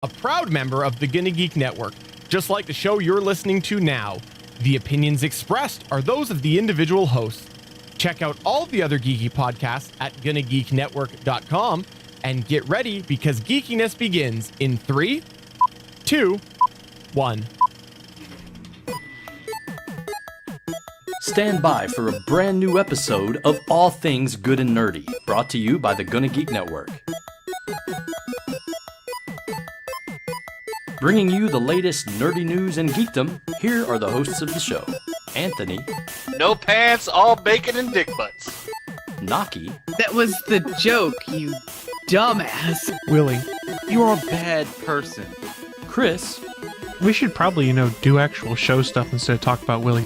A proud member of the Gonna Geek Network, just like the show you're listening to now. The opinions expressed are those of the individual hosts. Check out all the other geeky podcasts at GonnaGeekNetwork.com and get ready because geekiness begins in 3, 2, 1. Stand by for a brand new episode of All Things Good and Nerdy, brought to you by the Gonna Geek Network. Bringing you the latest nerdy news and geekdom, here are the hosts of the show. Anthony. No pants, all bacon and dick butts. Naki. That was the joke, you dumbass. Willie. You're a bad person. Chris. We should probably, do actual show stuff instead of talk about Willie.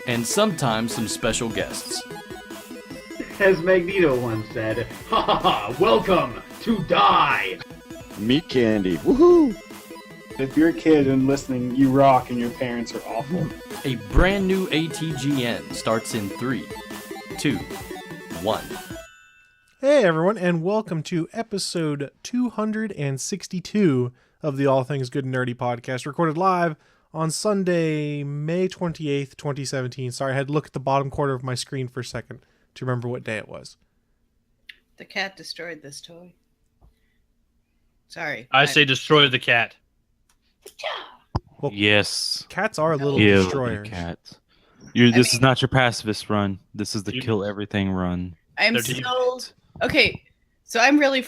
And sometimes some special guests. As Magneto once said, ha ha ha, welcome to die! Meat candy. Woohoo! If you're a kid and listening, you rock and your parents are awful. A brand new ATGN starts in 3, 2, 1. Hey everyone, and welcome to episode 262 of the All Things Good and Nerdy podcast, recorded live on Sunday, May 28th, 2017. Sorry, I had to look at the bottom corner of my screen for a second to remember what day it was. The cat destroyed this toy. Sorry. I say destroy the cat. Well, Yes. cats are little Kill destroyers. the cat. This is not your pacifist run. This is the kill everything run. I'm They're so okay. So I'm really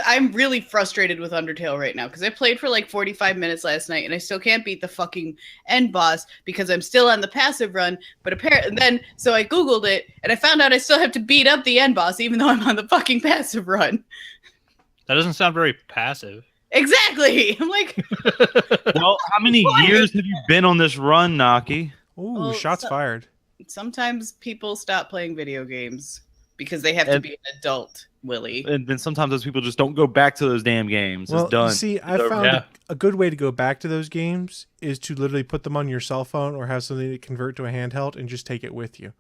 I'm really frustrated with Undertale right now because I played for like 45 minutes last night and I still can't beat the fucking end boss because I'm still on the passive run. But apparently, so I googled it and I found out I still have to beat up the end boss even though I'm on the fucking passive run. That doesn't sound very passive. Exactly. I'm like, Well, how many years have you been on this run, Naki? Ooh, Well, shots fired. sometimes people stop playing video games because they have to be an adult, Willie. And then sometimes those people just don't go back to those damn games. Well, It's done. you see, I It's over. found Yeah. a good way to go back to those games is to literally put them on your cell phone or have something to convert to a handheld and just take it with you.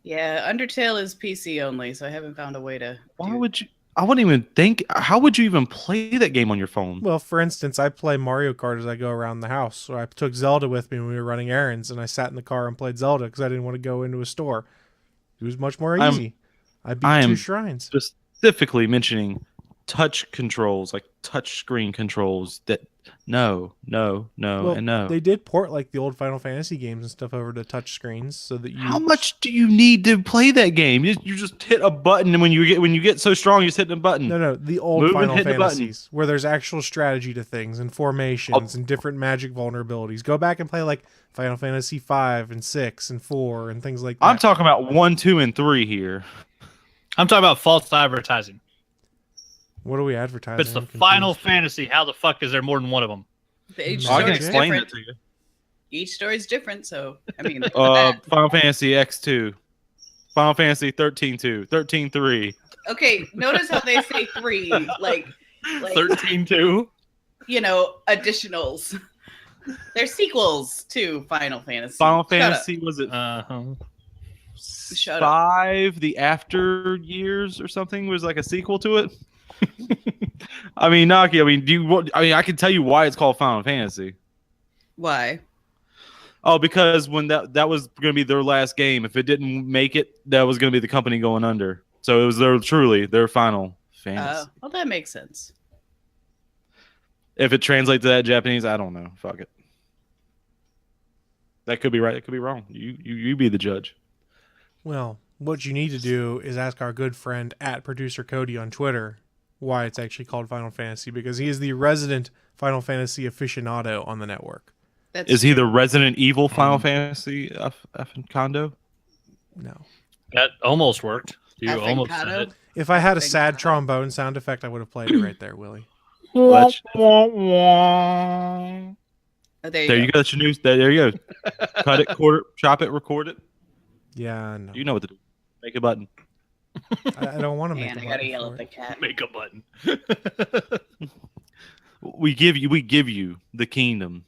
Yeah, Undertale is PC only, so I haven't found a way to. Why would you? I wouldn't even think. How would you even play that game on your phone? Well, for instance, I play Mario Kart as I go around the house. So I took Zelda with me when we were running errands, and I sat in the car and played Zelda because I didn't want to go into a store. It was much more easy. I beat 2 shrines. Specifically mentioning touch controls, like touch screen controls. That no, Well, and no. They did port like the old Final Fantasy games and stuff over to touch screens so that you. How much do you need to play that game? You just hit a button, and when you get so strong, you just hit a button. No, the old Move and Final hit the button. Fantasies where there's actual strategy to things and formations and different magic vulnerabilities. Go back and play like Final Fantasy 5 and 6 and 4 and things like that. I'm talking about 1, 2, and 3 here. I'm talking about false advertising. What are we advertising? If it's the I'm confused. Final Fantasy, how the fuck is there more than one of them? Each I I can story's explain different. that to you. Each story's different, so I mean. Final Fantasy X2, Final Fantasy 13-2, 13-3. Okay, notice how they say 3, like 13-2? additionals. They're sequels to Final Fantasy. Final Shut up. Fantasy was it Shut 5? The After Years or something was like a sequel to it. I mean, Naki. I can tell you why it's called Final Fantasy. Why? Oh, because when that was going to be their last game. If it didn't make it, that was going to be the company going under. So it was their Final Fantasy. Well, that makes sense. If it translates to that Japanese, I don't know. Fuck it. That could be right. It could be wrong. You be the judge. Well, what you need to do is ask our good friend at Producer Cody on Twitter why it's actually called Final Fantasy, because he is the resident Final Fantasy aficionado on the network. Is he the Resident Evil Final Fantasy condo? No. That almost worked. You almost said Affincado? it. If I had a sad trombone sound effect, I would have played it right there, Willie. Let's- Oh, there There you go. That's your news. There you go. Cut it, quarter, chop it, record it. Yeah, no. You know what to do. Make a button. I don't want to make Man, a I gotta button yell for at the it. cat. Make a button. We give you the kingdom.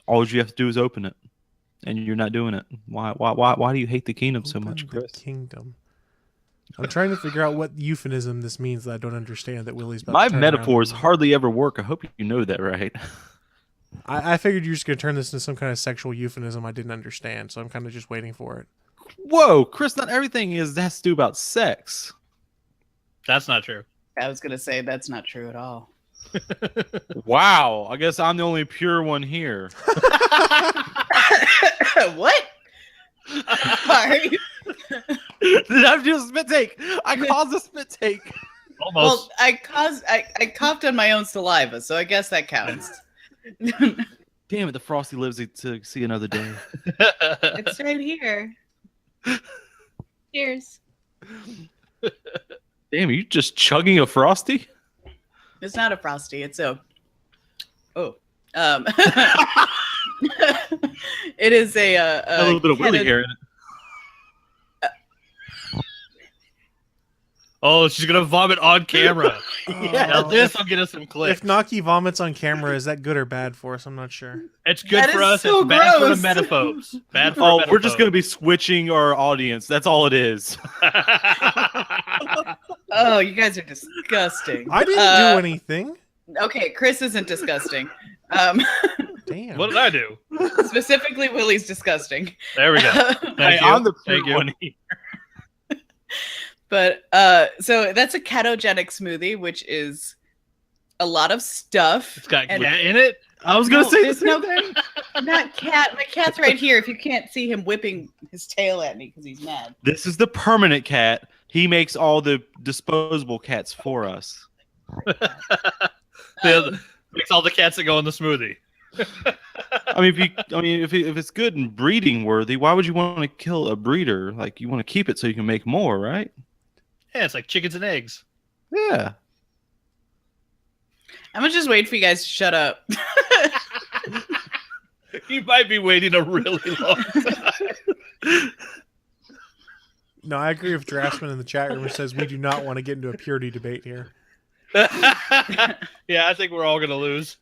All you have to do is open it, and you're not doing it. Why do you hate the kingdom so Open much, the Chris? kingdom. I'm trying to figure out what euphemism this means that I don't understand. That Willie's about. My to turn metaphors around. hardly ever work. I hope you know that, right? I figured you were just gonna turn this into some kind of sexual euphemism I didn't understand, so I'm kind of just waiting for it. Whoa, Chris! Not everything has to do about sex. That's not true. I was gonna say that's not true at all. Wow, I guess I'm the only pure one here. What? Sorry. Did I do a spit take? I caused a spit take. Almost. Well, I coughed on my own saliva, so I guess that counts. Damn it, the Frosty lives to see another day. It's right here. Cheers. Damn, are you just chugging a Frosty? It's not a Frosty. It's a. Oh. It is a little bit of Willie here in it. Oh, she's gonna vomit on camera. Yeah. Now this will get us some clicks. If Naki vomits on camera, is that good or bad for us? I'm not sure. It's good That for is us. so It's bad for the gross. metaphobes. Bad for Oh, the we're just gonna metaphobes. be switching our audience. That's all it is. Oh, you guys are disgusting. I didn't do anything. Okay, Chris isn't disgusting. Damn. What did I do? Specifically, Willie's disgusting. There we go. Thank Hey, you. I'm the Thank pure you. one here. But so that's a ketogenic smoothie, which is a lot of stuff. It's got And- cat in it. I was gonna say the there's same no thing. not cat. My cat's right here. If you can't see him whipping his tail at me because he's mad. This is the permanent cat. He makes all the disposable cats for us. Makes all the cats that go in the smoothie. I mean, if it's good and breeding worthy, why would you want to kill a breeder? Like, you want to keep it so you can make more, right? Yeah, it's like chickens and eggs. Yeah. I'm gonna just wait for you guys to shut up. You might be waiting a really long time. No, I agree with Draftsman in the chat room who says we do not want to get into a purity debate here. Yeah, I think we're all gonna lose.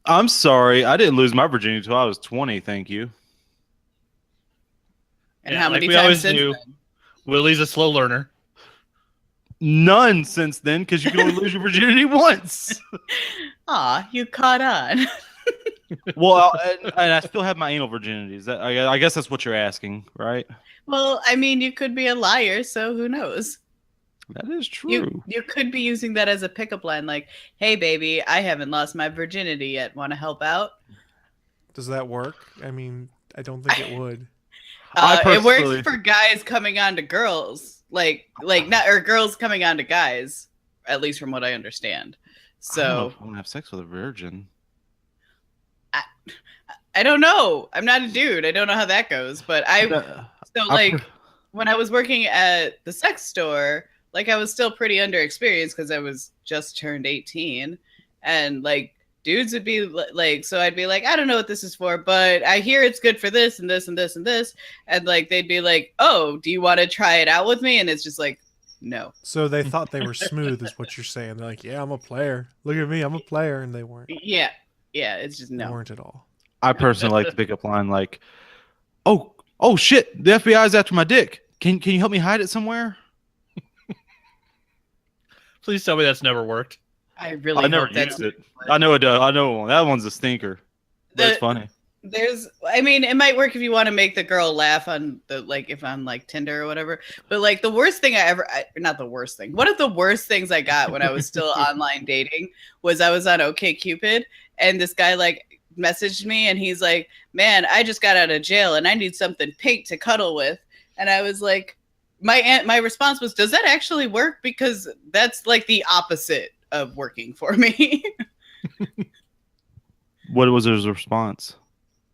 I'm sorry, I didn't lose my virginity until I was 20. Thank you. And Yeah, how like many we times always since do. then? Willie's a slow learner. None since then, because you can only lose your virginity once. Aw, you caught on. Well, and I still have my anal virginity. Is that? I guess that's what you're asking, right? Well, I mean, you could be a liar, so who knows? That is true. You could be using that as a pickup line, like, "Hey, baby, I haven't lost my virginity yet. Want to help out?" Does that work? I mean, I don't think it would. It works for guys coming on to girls, like not or girls coming on to guys, at least from what I understand. I don't know So if I want to have sex with a virgin. I don't know. I'm not a dude. I don't know how that goes, but when I was working at the sex store, like I was still pretty underexperienced because I was just turned 18, and like dudes would be like, so I'd be like, I don't know what this is for, but I hear it's good for this and this and this and this, and like they'd be like, oh, do you want to try it out with me? And it's just like, no. So they thought they were smooth, is what you're saying. They're like, yeah, I'm a player. Look at me, I'm a player, and they weren't. Yeah, it's just They no. weren't at all. I personally like the pickup line like, "Oh shit, the FBI's after my dick. Can you help me hide it somewhere?" Please tell me that's never worked. I really I never hope that's used it. I know it does. I know that one's a stinker. But it's The- funny. I mean, it might work if you want to make the girl laugh on the, like, if on like Tinder or whatever. But like the worst thing not the worst thing. One of the worst things I got when I was still online dating was I was on OkCupid, and this guy like messaged me and he's like, "Man, I just got out of jail and I need something pink to cuddle with." And I was like, my response was, "Does that actually work? Because that's like the opposite of working for me." What was his response?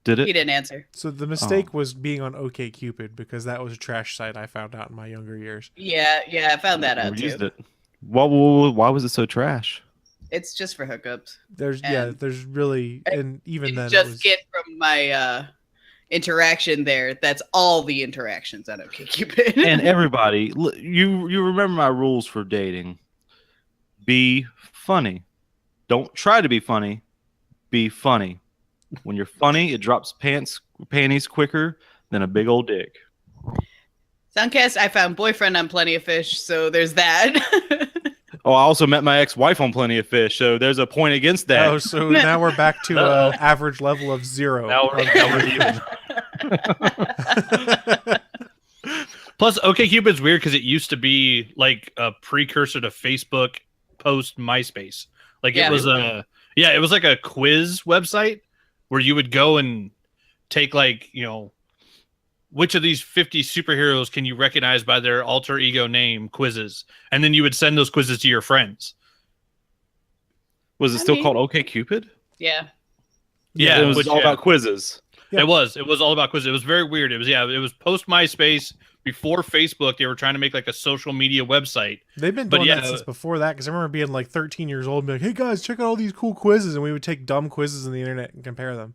Did it? He didn't answer. So the mistake was being on OkCupid, because that was a trash site I found out in my younger years. Yeah, I found that out Never used too. it. Why was it so trash? It's just for hookups. There's And there's really, and even then, it Just was, get from my interaction there. That's all the interactions on OkCupid. And everybody, you remember my rules for dating. Be funny. Don't try to be funny. Be funny. When you're funny, it drops panties quicker than a big old dick. Soundcast, I found boyfriend on Plenty of Fish, so there's that. Oh, I also met my ex-wife on Plenty of Fish, so there's a point against that. Oh, so now we're back to average level of 0. Now we're even. Plus, OkCupid's weird because it used to be like a precursor to Facebook post MySpace. Like it was it was like a quiz website where you would go and take like, which of these 50 superheroes can you recognize by their alter ego name quizzes? And then you would send those quizzes to your friends. Was it still called OkCupid? Yeah. Yeah, it was all about quizzes. Yeah. It was all about quizzes. It was very weird. It was post MySpace, before Facebook. They were trying to make like a social media website. They've been doing that since before that, because I remember being like 13 years old and being like, hey guys, check out all these cool quizzes, and we would take dumb quizzes on the internet and compare them.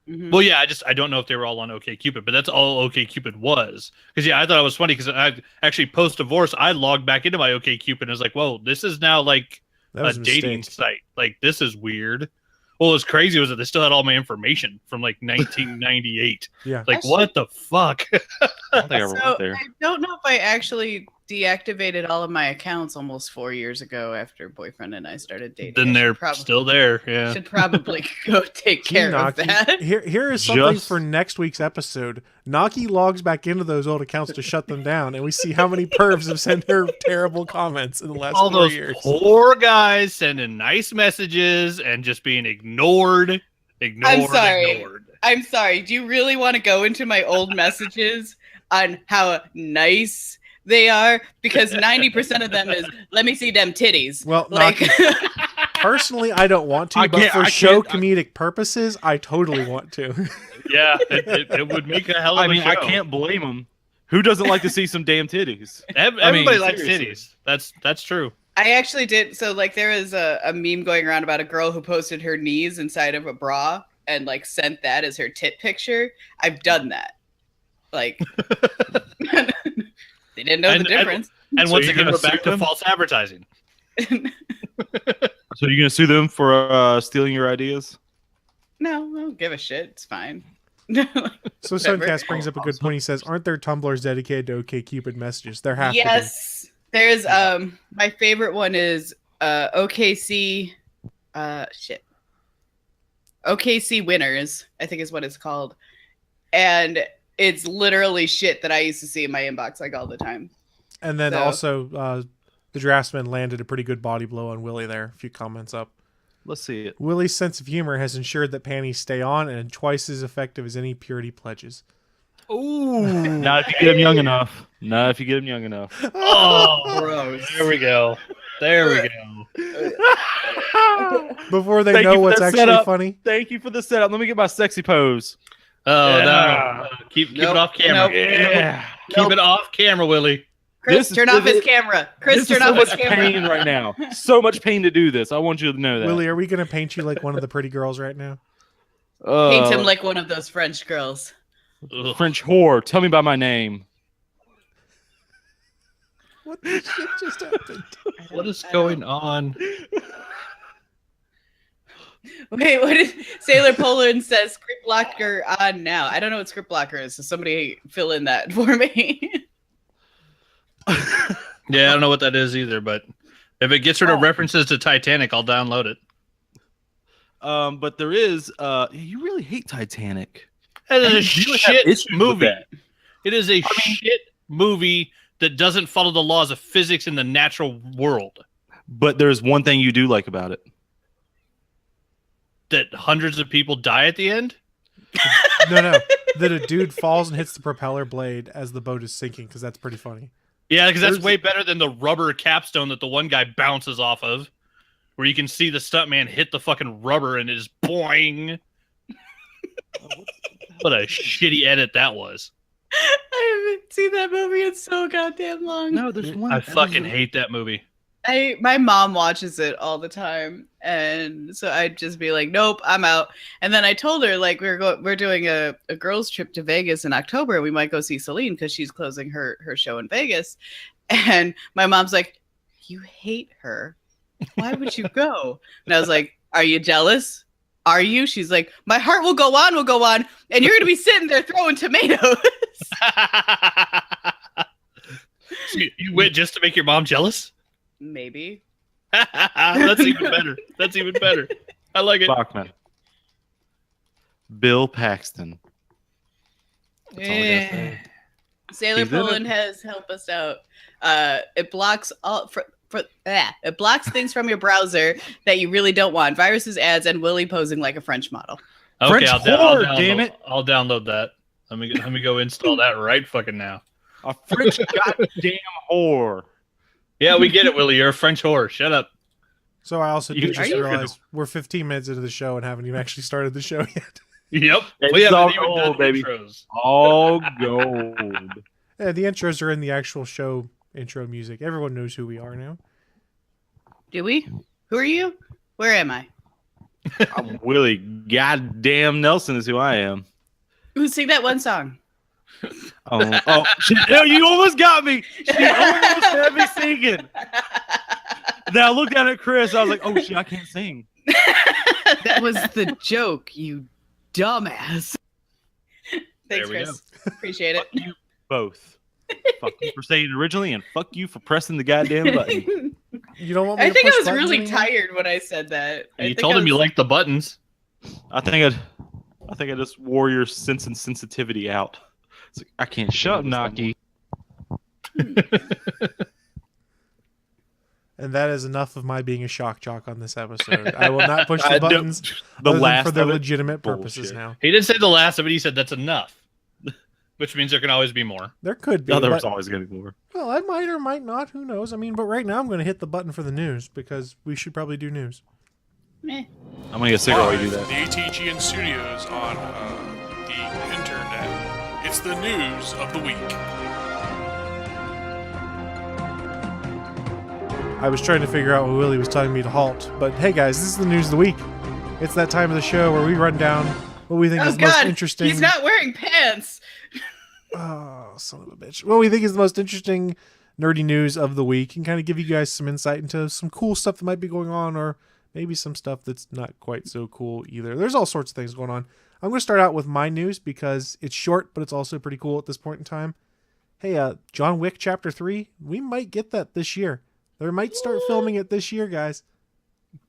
Mm-hmm. Well, yeah, I don't know if they were all on OkCupid, but that's all OkCupid was. Because I thought it was funny because I actually post divorce, I logged back into my OkCupid and was like, whoa, this is now like a dating site. Like this is weird. Well, what's crazy was that they still had all my information from like 1998. Yeah, like what the fuck? I don't think I ever went there. I don't know if I actually deactivated all of my accounts almost 4 years ago after boyfriend and I started dating. Then they're still there. Yeah, should probably go take care of that. Here is something for next week's episode. Naki logs back into those old accounts to shut them down, and we see how many pervs have sent her terrible comments in the last 4 years. Poor guys sending nice messages and just being ignored. I'm sorry. Do you really want to go into my old messages on how nice they are? Because 90% of them is, let me see them titties. Well, like, personally, I don't want to, but for comedic purposes, I totally want to. Yeah, it would make a hell of a show. I can't blame them. Who doesn't like to see some damn titties? Everybody likes titties. That's true. I actually did. So, like, there is a meme going around about a girl who posted her knees inside of a bra and, like, sent that as her tit picture. I've done that. Like, they didn't know the difference. And once again, we're back to false advertising. So you're going to sue them for stealing your ideas? No, I don't give a shit. It's fine. So Suncast brings up a good point. He says, aren't there Tumblrs dedicated to OkCupid messages? There have to be. Yes. There's my favorite one is OKC OKC Winners, I think is what it's called. And it's literally shit that I used to see in my inbox like all the time. And then also the draftsman landed a pretty good body blow on Willie there. A few comments up. Let's see it. Willie's sense of humor has ensured that panties stay on and twice as effective as any purity pledges. Ooh. Not if you get him young enough. Oh, gross. There we go. Before they know what's actually funny. Thank you for the setup. Let me get my sexy pose. Oh, no. Keep it off camera. Nope. Yeah. Keep it off camera, Willie. Chris, turn off his camera. Chris, turn off his camera. Pain right now. So much pain to do this. I want you to know that. Willie, are we going to paint you like one of the pretty girls right now? Paint him like one of those French girls. French whore. Tell me by my name. What the shit just happened? What is going on? Wait, what is Sailor Poland says script blocker on now? I don't know what script blocker is, so somebody fill in that for me. Yeah, I don't know what that is either, but if it gets rid of references to Titanic, I'll download it. But there is you really hate Titanic. That is a shit movie. It is a shit movie that doesn't follow the laws of physics in the natural world. But there's one thing you do like about it. That hundreds of people die at the end? No. That a dude falls and hits the propeller blade as the boat is sinking, because that's pretty funny. Yeah, because that's way better than the rubber capstone that the one guy bounces off of, where you can see the stuntman hit the fucking rubber and it is boing. What a shitty edit that was. I haven't seen that movie in so goddamn long. No, there's one. I fucking hate that movie. My mom watches it all the time, and so I'd just be like, "Nope, I'm out." And then I told her like we're doing a girls trip to Vegas in October. We might go see Celine because she's closing her show in Vegas. And my mom's like, "You hate her. Why would you go?" And I was like, "Are you jealous? Are you?" She's like, "My heart will go on, and you're gonna be sitting there throwing tomatoes." You went just to make your mom jealous? Maybe. That's even better. That's even better. I like it. Bachman. Bill Paxton. That's all I gotta say. Sailor He's in it. Poland has helped us out. It blocks it blocks things from your browser that you really don't want. Viruses, ads, and Willie posing like a French model. Okay, French I'll whore, download, damn it. I'll download that. Let me go install that right fucking now. A French goddamn whore. Yeah, we get it, Willie. You're a French whore. Shut up. So I also You- did are just you- realize we're 15 minutes into the show and haven't even actually started the show yet. Yep. It's We haven't all even done gold, baby. intros. All gold. Yeah, the intros are in the actual show intro music. Everyone knows who we are now. Do we? Who are you? Where am I? I'm Willie. Goddamn Nelson is who I am. Who sing that one song? Oh, shit. No, you almost got me. She almost had me singing. Then I looked down at Chris. I was like, oh shit, I can't sing. That was the joke, you dumbass. Thanks, There we Chris. Appreciate it. Fuck you both. Fuck you for saying it originally, and fuck you for pressing the goddamn button. You don't want me I to think I push was buttons really anymore? tired when I said that. And you told him you liked the buttons. I think I just wore your sense and sensitivity out. It's like, I can't Shut up, Naki. And that is enough of my being a shock jock on this episode. I will not push I the don't- buttons The other than last for their of it, legitimate purposes bullshit. now. He didn't say the last of it. He said that's enough, which means there can always be more. There could be. No, there but- was always going to be more. well, I might or might not. Who knows? I mean, but right now I'm going to hit the button for the news because we should probably do news. Meh. I'm going to get a cigarette while you do The that. ATGN studios on the internet. It's the news of the week. I was trying to figure out what Willie was telling me to halt, but hey guys, this is the news of the week. It's that time of the show where we run down what we think Oh is the most God, interesting. he's not wearing pants. Oh, son of a bitch. What we think is the most interesting nerdy news of the week and kind of give you guys some insight into some cool stuff that might be going on or maybe some stuff that's not quite so cool either. There's all sorts of things going on. I'm going to start out with my news because it's short, but it's also pretty cool at this point in time. Hey, John Wick Chapter 3, we might get that this year. They might start filming it this year, guys.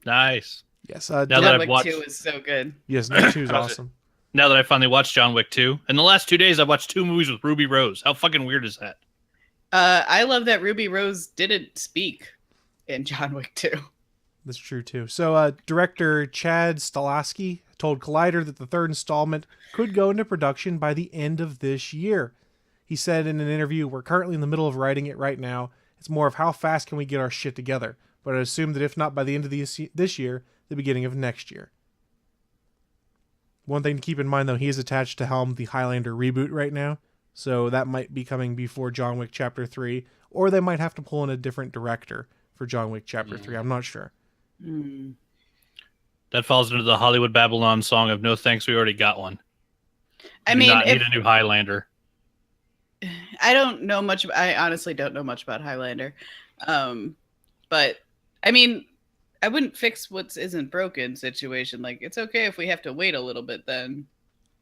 Nice. Yes, Now that John I've Wick watched- 2 is so good. yes, number 2 is How's it? awesome. Now that I finally watched John Wick 2, in the last 2 days I watched 2 movies with Ruby Rose. How fucking weird is that? I love that Ruby Rose didn't speak in John Wick 2. That's true too. So, director Chad Stahelski told Collider that the third installment could go into production by the end of this year. He said in an interview, "We're currently in the middle of writing it right now. It's more of how fast can we get our shit together. But I assume that if not by the end of this year, the beginning of next year." One thing to keep in mind, though, he is attached to helm the Highlander reboot right now, so that might be coming before John Wick Chapter 3, or they might have to pull in a different director for John Wick Chapter 3. I'm not sure. That falls into the Hollywood Babylon song of "No thanks, we already got one." I Do mean, not if, need a new Highlander. I don't know much. I honestly don't know much about Highlander. But I mean, I wouldn't fix what isn't broken situation. Like, it's okay if we have to wait a little bit then.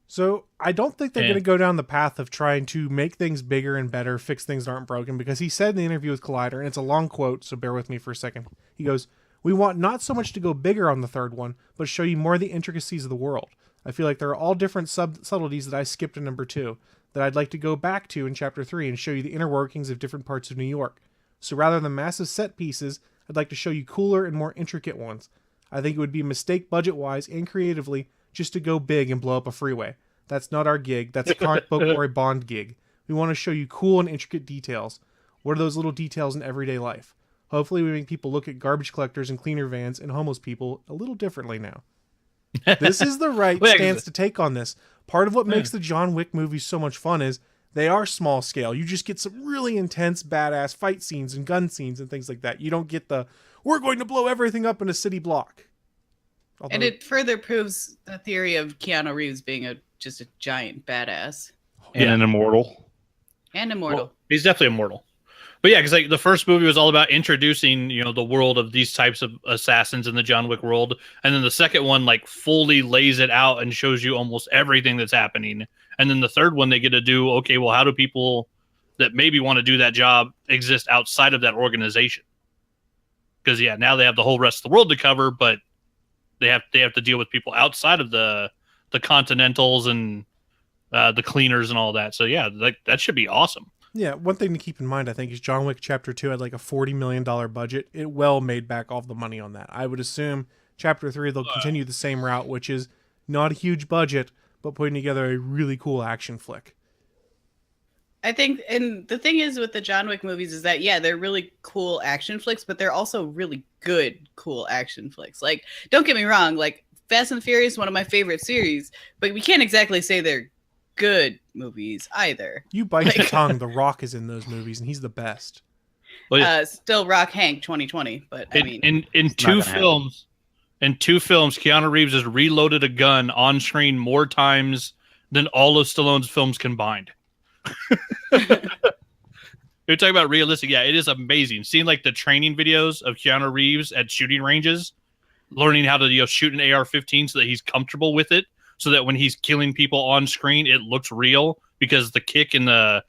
So I don't think they're Yeah. going to go down the path of trying to make things bigger and better, fix things that aren't broken, because he said in the interview with Collider, and it's a long quote, so bear with me for a second. He goes, "We want not so much to go bigger on the third one, but show you more of the intricacies of the world. I feel like there are all different subtleties that I skipped in number 2 that I'd like to go back to in Chapter 3 and show you the inner workings of different parts of New York. So rather than massive set pieces, I'd like to show you cooler and more intricate ones. I think it would be a mistake budget-wise and creatively just to go big and blow up a freeway. That's not our gig. That's a comic book or a Bond gig. We want to show you cool and intricate details. What are those little details in everyday life? Hopefully we make people look at garbage collectors and cleaner vans and homeless people a little differently now." This is the right Well, yeah, stance to take on this. Part of what makes the John Wick movies so much fun is they are small scale. You just get some really intense, badass fight scenes and gun scenes and things like that. You don't get the, we're going to blow everything up in a city block. Although, And it further proves the theory of Keanu Reeves being just a giant badass And an immortal. and immortal. Well, he's definitely immortal. But yeah, because like the first movie was all about introducing, the world of these types of assassins in the John Wick world, and then the second one like fully lays it out and shows you almost everything that's happening. And then the third one they get to do, okay, well, how do people that maybe want to do that job exist outside of that organization. Because now they have the whole rest of the world to cover, but they have to deal with people outside of the Continentals and the cleaners and all that. So that should be awesome. Yeah, one thing to keep in mind, I think, is John Wick Chapter 2 had like a $40 million budget. It well made back all the money on that. I would assume Chapter 3, they'll continue the same route, which is not a huge budget, but putting together a really cool action flick. I think, and the thing is with the John Wick movies is that, they're really cool action flicks, but they're also really good, cool action flicks. Like, don't get me wrong, like, Fast and Furious is one of my favorite series, but we can't exactly say they're good movies either. You bite your tongue. The Rock is in those movies, and he's the best. Still Rock Hank 2020, but in two films, Keanu Reeves has reloaded a gun on screen more times than all of Stallone's films combined. You're talking about realistic. Yeah, it is amazing. Seeing like the training videos of Keanu Reeves at shooting ranges, learning how to shoot an AR-15 so that he's comfortable with it, so that when he's killing people on screen, it looks real because the kick and the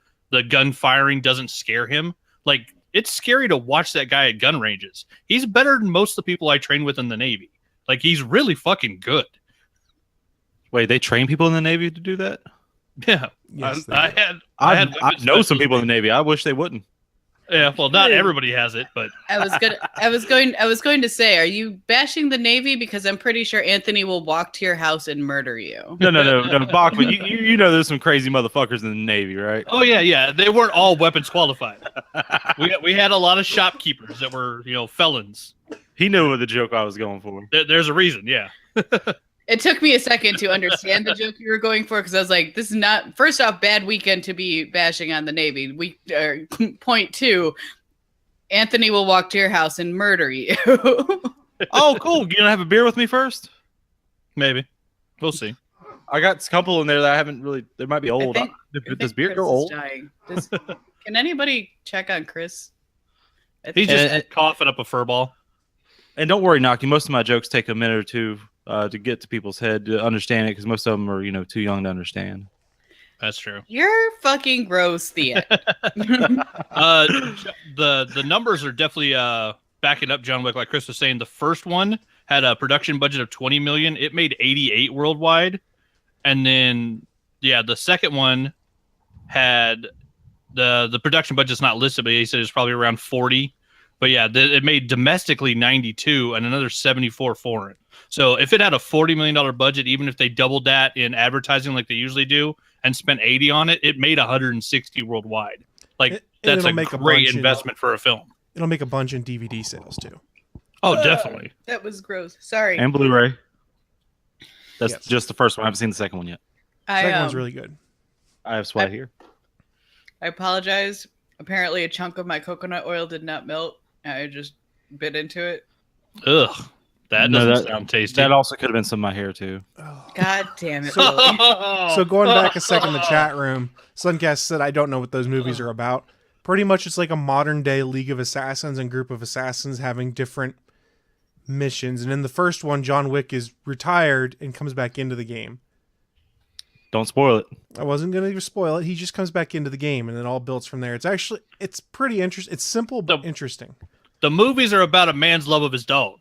gun firing doesn't scare him. Like, it's scary to watch that guy at gun ranges. He's better than most of the people I train with in the Navy. Like, he's really fucking good. Wait, they train people in the Navy to do that? Yeah. Yes, I know some people in the Navy. I wish they wouldn't. Yeah, well, not everybody has it, but I was going to say, are you bashing the Navy? Because I'm pretty sure Anthony will walk to your house and murder you. No, Bachman, you know there's some crazy motherfuckers in the Navy, right? Oh yeah, they weren't all weapons qualified. we had a lot of shopkeepers that were felons. He knew the joke I was going for. There's a reason, yeah. It took me a second to understand the joke you were going for, because I was like, this is not, first off, bad weekend to be bashing on the Navy. Point two, Anthony will walk to your house and murder you. Oh, cool. You gonna have a beer with me first? Maybe. We'll see. I got a couple in there that I haven't really, they might be old. Does beer go old? Can anybody check on Chris? He's just coughing up a fur ball. And don't worry, Naki, most of my jokes take a minute or two to get to people's head to understand it, because most of them are, too young to understand. That's true. You're fucking gross, Thea. The numbers are definitely backing up John Wick. Like Chris was saying, the first one had a production budget of $20 million. It made 88 worldwide, and then the second one had the production budget's not listed, but he said it's probably around 40. But it made domestically 92 and another 74 foreign. So if it had a $40 million budget, even if they doubled that in advertising like they usually do and spent 80 on it, it made 160 worldwide. Like, that's a great investment for a film. It'll make a bunch in DVD sales too. Oh, definitely. That was gross. Sorry. And Blu-ray. That's just the first one. I haven't seen the second one yet. The second one's really good. I have sweat here. I apologize. Apparently a chunk of my coconut oil did not melt. I just bit into it. Ugh. That doesn't sound tasty. That also could have been some of my hair, too. God damn it. So going back a second in the chat room, Suncast said, I don't know what those movies are about. Pretty much it's like a modern-day League of Assassins and group of assassins having different missions. And in the first one, John Wick is retired and comes back into the game. Don't spoil it. I wasn't going to spoil it. He just comes back into the game, and it all builds from there. It's pretty interesting. It's simple, but interesting. The movies are about a man's love of his dog.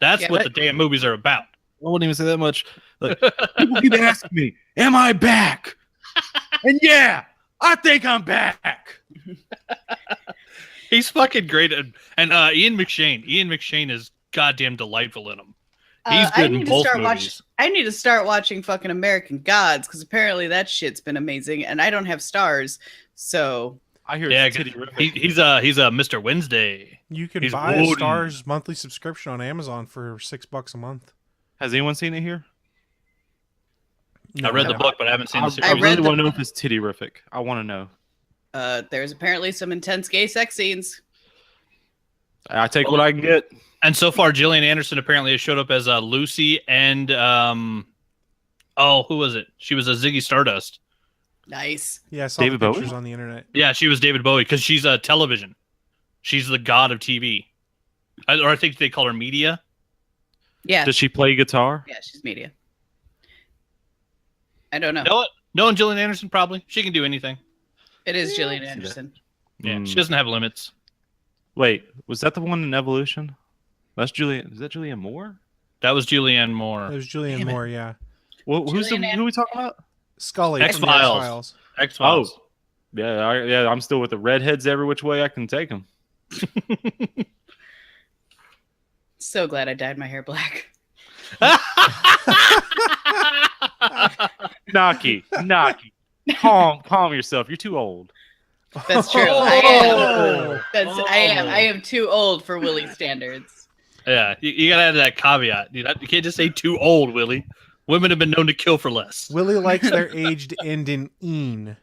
That's what the damn movies are about. I wouldn't even say that much. Like, people keep asking me, am I back? And I think I'm back. He's fucking great. And Ian McShane is goddamn delightful in him. He's good in both movies. I need to start watching fucking American Gods, because apparently that shit's been amazing, and I don't have stars, so... I hear it's terrific. He's a Mr. Wednesday. You can buy a Star's monthly subscription on Amazon for $6 a month. Has anyone seen it here? No, I read the book, but I haven't seen the series. I really want to know if it's titty-rific. I want to know. There's apparently some intense gay sex scenes. I take what I can get. And so far, Gillian Anderson apparently has showed up as Lucy and who was it? She was a Ziggy Stardust. Nice. Yeah, I saw the pictures on the internet. Yeah, she was David Bowie because she's television. She's the god of TV. Or I think they call her media. Yeah. Does she play guitar? Yeah, she's media. I don't know. No, and Gillian Anderson probably. She can do anything. It is Gillian Anderson. Yeah, she doesn't have limits. Wait, was that the one in Evolution? That's Julianne. Is that Julianne Moore? That was Julianne Moore. It was Julianne Moore, yeah. Well, who are we talking about? Scully. from the X-Files. X-Files. Oh, yeah. I'm still with the redheads every which way I can take them. So glad I dyed my hair black. Naki, calm yourself. You're too old. That's true. I am too old for Willie standards. Yeah, you gotta add that caveat. You can't just say too old, Willie. Women have been known to kill for less. Willie likes their age to end in "een."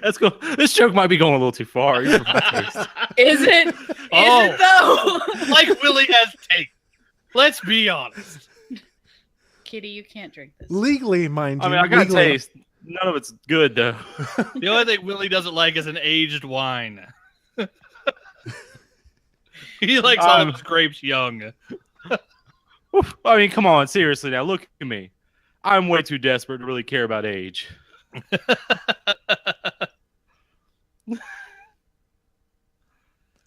Let's go. This joke might be going a little too far. Is it? Is it though? Like Willie has taste. Let's be honest. Kitty, you can't drink this. Legally, mind you. I mean, I got legally. taste. None of it's good though. The only thing Willie doesn't like is an aged wine. He likes all of his grapes young. I mean, come on, seriously now. Look at me. I'm way too desperate to really care about age.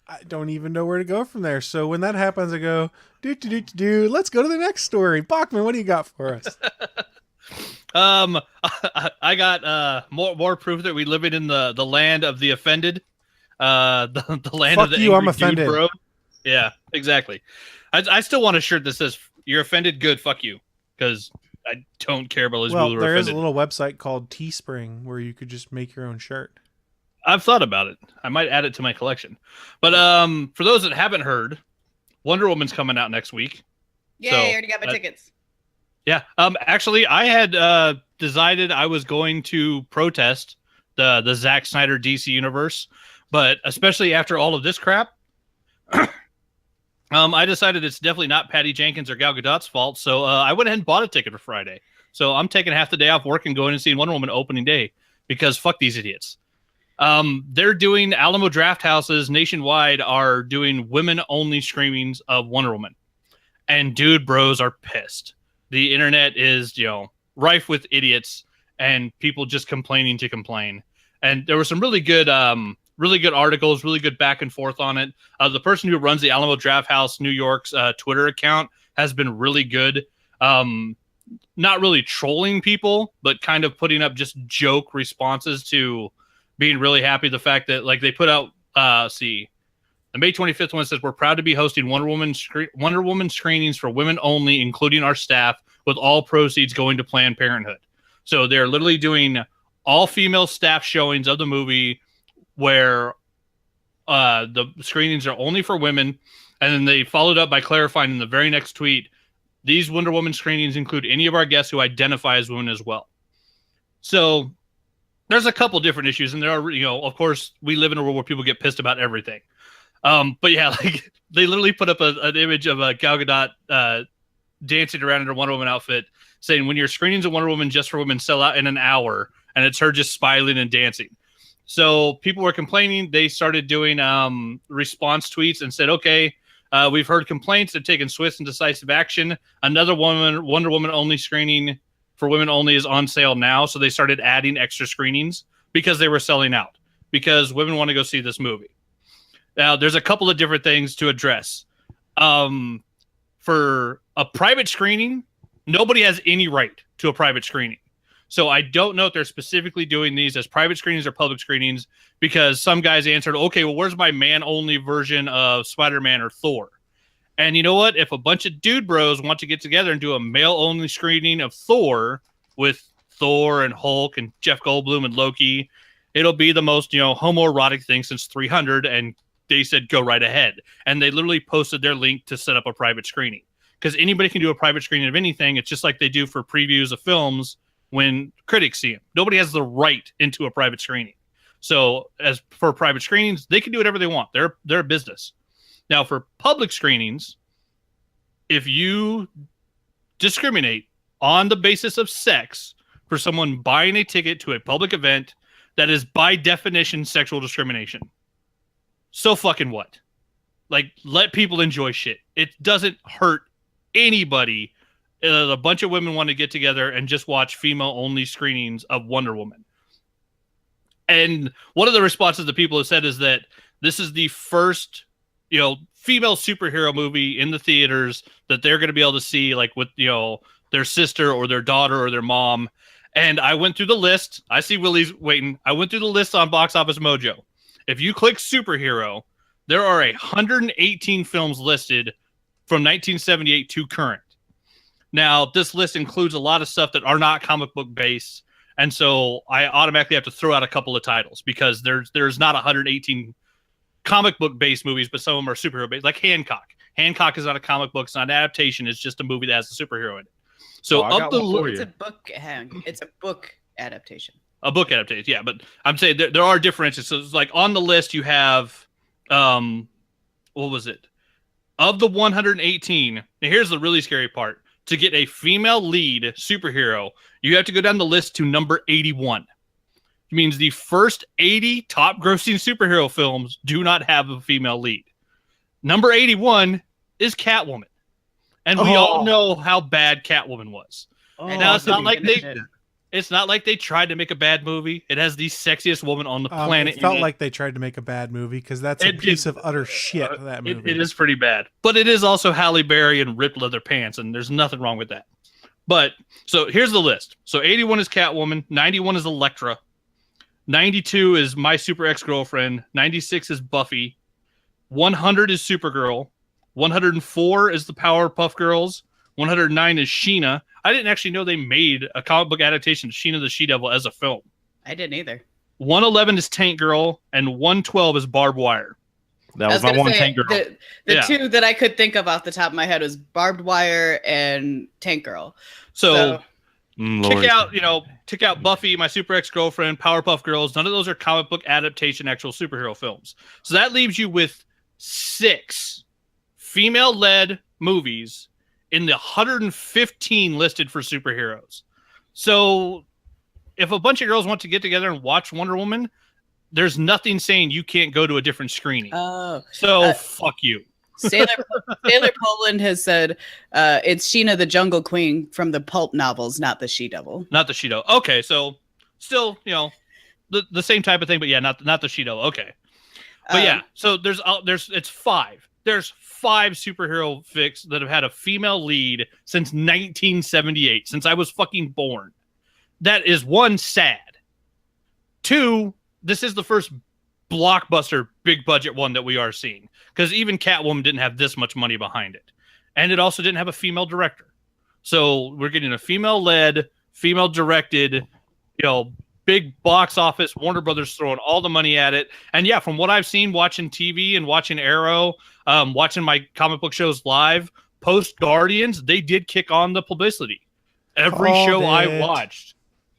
I don't even know where to go from there. So when that happens, I go, let's go to the next story. Bachman, what do you got for us? I got more proof that we live in the land of the offended. The land Fuck of the you, angry I'm offended. dude, bro. Yeah, exactly. I still want a shirt that says "You're offended, good, fuck you," because I don't care about those people who are there is offended. a little website called Teespring where you could just make your own shirt. I've thought about it. I might add it to my collection. But for those that haven't heard, Wonder Woman's coming out next week. Yay, So, I already got my tickets. Yeah. Actually, I had decided I was going to protest the Zack Snyder DC universe, but especially after all of this crap, I decided it's definitely not Patty Jenkins or Gal Gadot's fault. So I went ahead and bought a ticket for Friday. So I'm taking half the day off work and going and seeing Wonder Woman opening day because fuck these idiots. They're doing Alamo Drafthouses nationwide are doing women-only screenings of Wonder Woman, and dude, bros are pissed. The internet is, rife with idiots and people just complaining to complain. And there were some really good articles, really good back and forth on it. The person who runs the Alamo Drafthouse New York's Twitter account has been really good. Not really trolling people, but kind of putting up just joke responses to being really happy. The fact that they put out, the May 25th one says, "We're proud to be hosting Wonder Woman screenings for women only, including our staff, with all proceeds going to Planned Parenthood." So they're literally doing all female staff showings of the movie where the screenings are only for women. And then they followed up by clarifying in the very next tweet, these Wonder Woman screenings include any of our guests who identify as women as well. So there's a couple different issues, and there are, of course, we live in a world where people get pissed about everything. But yeah, they literally put up an image of Gal Gadot dancing around in her Wonder Woman outfit, saying, "When your screenings of Wonder Woman just for women sell out in an hour," and it's her just smiling and dancing. So people were complaining. They started doing response tweets and said, "Okay, we've heard complaints. They've taken swift and decisive action. Another Wonder Woman only screening for women only is on sale now." So they started adding extra screenings because they were selling out, because women want to go see this movie. Now, there's a couple of different things to address. For a private screening, nobody has any right to a private screening. So I don't know if they're specifically doing these as private screenings or public screenings, because some guys answered, "Okay, well, where's my man-only version of Spider-Man or Thor?" And you know what? If a bunch of dude bros want to get together and do a male-only screening of Thor with Thor and Hulk and Jeff Goldblum and Loki, it'll be the most, homoerotic thing since 300, and they said, go right ahead. And they literally posted their link to set up a private screening, because anybody can do a private screening of anything. It's just like they do for previews of films when critics see them. Nobody has the right into a private screening. So as for private screenings, they can do whatever they want. They're a business. Now, for public screenings, if you discriminate on the basis of sex for someone buying a ticket to a public event, that is by definition sexual discrimination. So fucking what? Let people enjoy shit. It doesn't hurt anybody A bunch of women want to get together and just watch female-only screenings of Wonder Woman. And one of the responses that people have said is that this is the first, female superhero movie in the theaters that they're going to be able to see, like with, their sister or their daughter or their mom. And I went through the list. I see Willie's waiting. I went through the list on Box Office Mojo. If you click superhero, there are 118 films listed from 1978 to current. Now, this list includes a lot of stuff that are not comic book based. And so I automatically have to throw out a couple of titles because there's not 118 comic book based movies, but some of them are superhero based, like Hancock. Hancock is not a comic book. It's not an adaptation. It's just a movie that has a superhero in it. So it's a book. It's a book adaptation. A book adaptation, yeah. But I'm saying there are differences. So it's like on the list you have, what was it? Of the 118, and here's the really scary part. To get a female lead superhero, you have to go down the list to number 81. It means the first 80 top grossing superhero films do not have a female lead. Number 81 is Catwoman. And we all know how bad Catwoman was. Now it's not like they tried to make a bad movie. It has the sexiest woman on the planet. It felt like they tried to make a bad movie because that's a piece of utter shit. That movie. It is pretty bad, but it is also Halle Berry and ripped leather pants, and there's nothing wrong with that. But so here's the list. So 81 is Catwoman, 91 is Elektra, 92 is My Super Ex-Girlfriend, 96 is Buffy, 100 is Supergirl, 104 is the Powerpuff Girls, 109 is Sheena. I didn't actually know they made a comic book adaptation of Sheena the She-Devil as a film. I didn't either. 111 is Tank Girl, and 112 is Barbed Wire. That was my one Tank Girl. The two that I could think of off the top of my head was Barbed Wire and Tank Girl. So kick out Buffy, My Super Ex-Girlfriend, Powerpuff Girls. None of those are comic book adaptation actual superhero films. So that leaves you with 6 female-led movies in the 115 listed for superheroes. So if a bunch of girls want to get together and watch Wonder Woman, there's nothing saying you can't go to a different screening. Fuck you. Sailor Poland has said it's Sheena the Jungle Queen from the pulp novels, not the She-Devil. Not the She-Devil. Okay, so still, the same type of thing, but yeah, not the She-Devil. Okay. But so it's 5. There's 5 superhero fics that have had a female lead since 1978, since I was fucking born. That is 1, sad. 2, this is the first blockbuster, big budget one that we are seeing. Because even Catwoman didn't have this much money behind it. And it also didn't have a female director. So we're getting a female-led, female-directed, big box office, Warner Brothers throwing all the money at it. And yeah, from what I've seen watching TV and watching Arrow, watching my comic book shows live, post Guardians, they did kick on the publicity. Every show I watched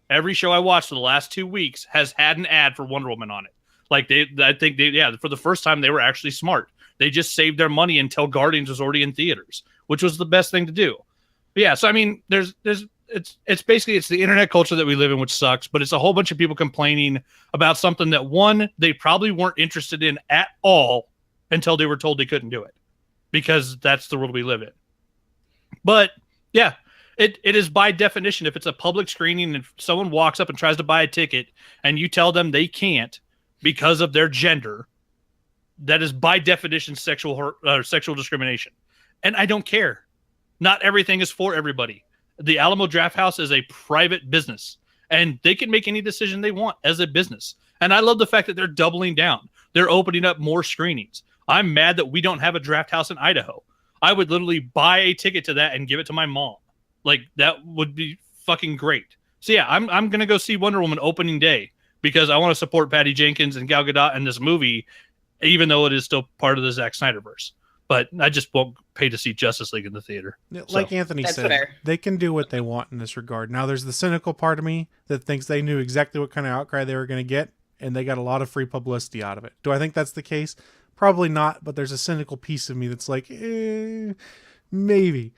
for the last 2 weeks has had an ad for Wonder Woman on it. Like for the first time, they were actually smart. They just saved their money until Guardians was already in theaters, which was the best thing to do. But yeah, so I mean, it's basically the internet culture that we live in, which sucks, but it's a whole bunch of people complaining about something that, one, they probably weren't interested in at all until they were told they couldn't do it, because that's the world we live in. But yeah, it is by definition, if it's a public screening and if someone walks up and tries to buy a ticket and you tell them they can't because of their gender, that is by definition sexual discrimination. And I don't care. Not everything is for everybody. The Alamo Drafthouse is a private business, and they can make any decision they want as a business. And I love the fact that they're doubling down. They're opening up more screenings. I'm mad that we don't have a draft house in Idaho. I would literally buy a ticket to that and give it to my mom. Like, that would be fucking great. So yeah, I'm going to go see Wonder Woman opening day because I want to support Patty Jenkins and Gal Gadot in this movie, even though it is still part of the Zack Snyderverse. But I just won't pay to see Justice League in the theater. Like Anthony said, they can do what they want in this regard. Now, there's the cynical part of me that thinks they knew exactly what kind of outcry they were going to get, and they got a lot of free publicity out of it. Do I think that's the case? Probably not, but there's a cynical piece of me that's like, maybe.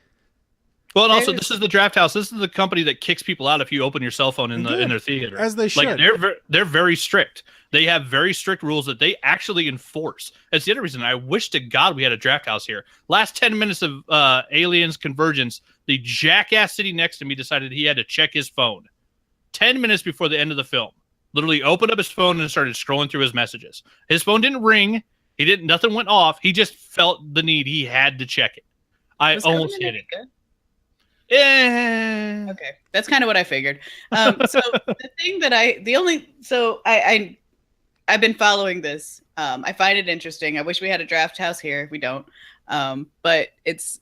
Well, and also this is the Drafthouse. This is the company that kicks people out if you open your cell phone in their theater. As they should. Like they're very strict. They have very strict rules that they actually enforce. That's the other reason I wish to God we had a Drafthouse here. Last 10 minutes of Aliens Convergence, the jackass sitting next to me decided he had to check his phone. 10 minutes before the end of the film. Literally opened up his phone and started scrolling through his messages. His phone didn't ring. Nothing went off. He just felt the need. He had to check it. I almost hit it. Yeah. Okay, that's kind of what I figured. So the thing that I've been following this. I find it interesting. I wish we had a Drafthouse here. We don't. But it's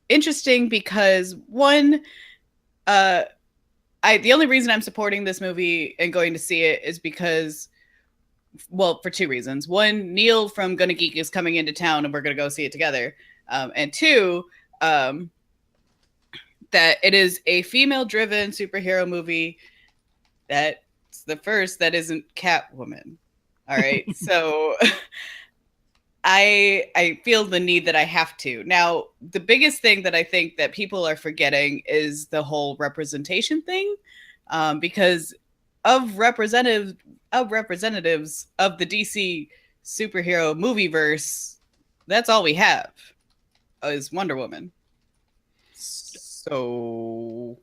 interesting because one, the only reason I'm supporting this movie and going to see it is because, well, for two reasons. One, Neil from Gonna Geek is coming into town and we're going to go see it together. And two, that it is a female-driven superhero movie that's the first that isn't Catwoman. All right, so I feel the need that I have to. Now, the biggest thing that I think that people are forgetting is the whole representation thing, because of representatives of the DC superhero movieverse, that's all we have is Wonder Woman. So,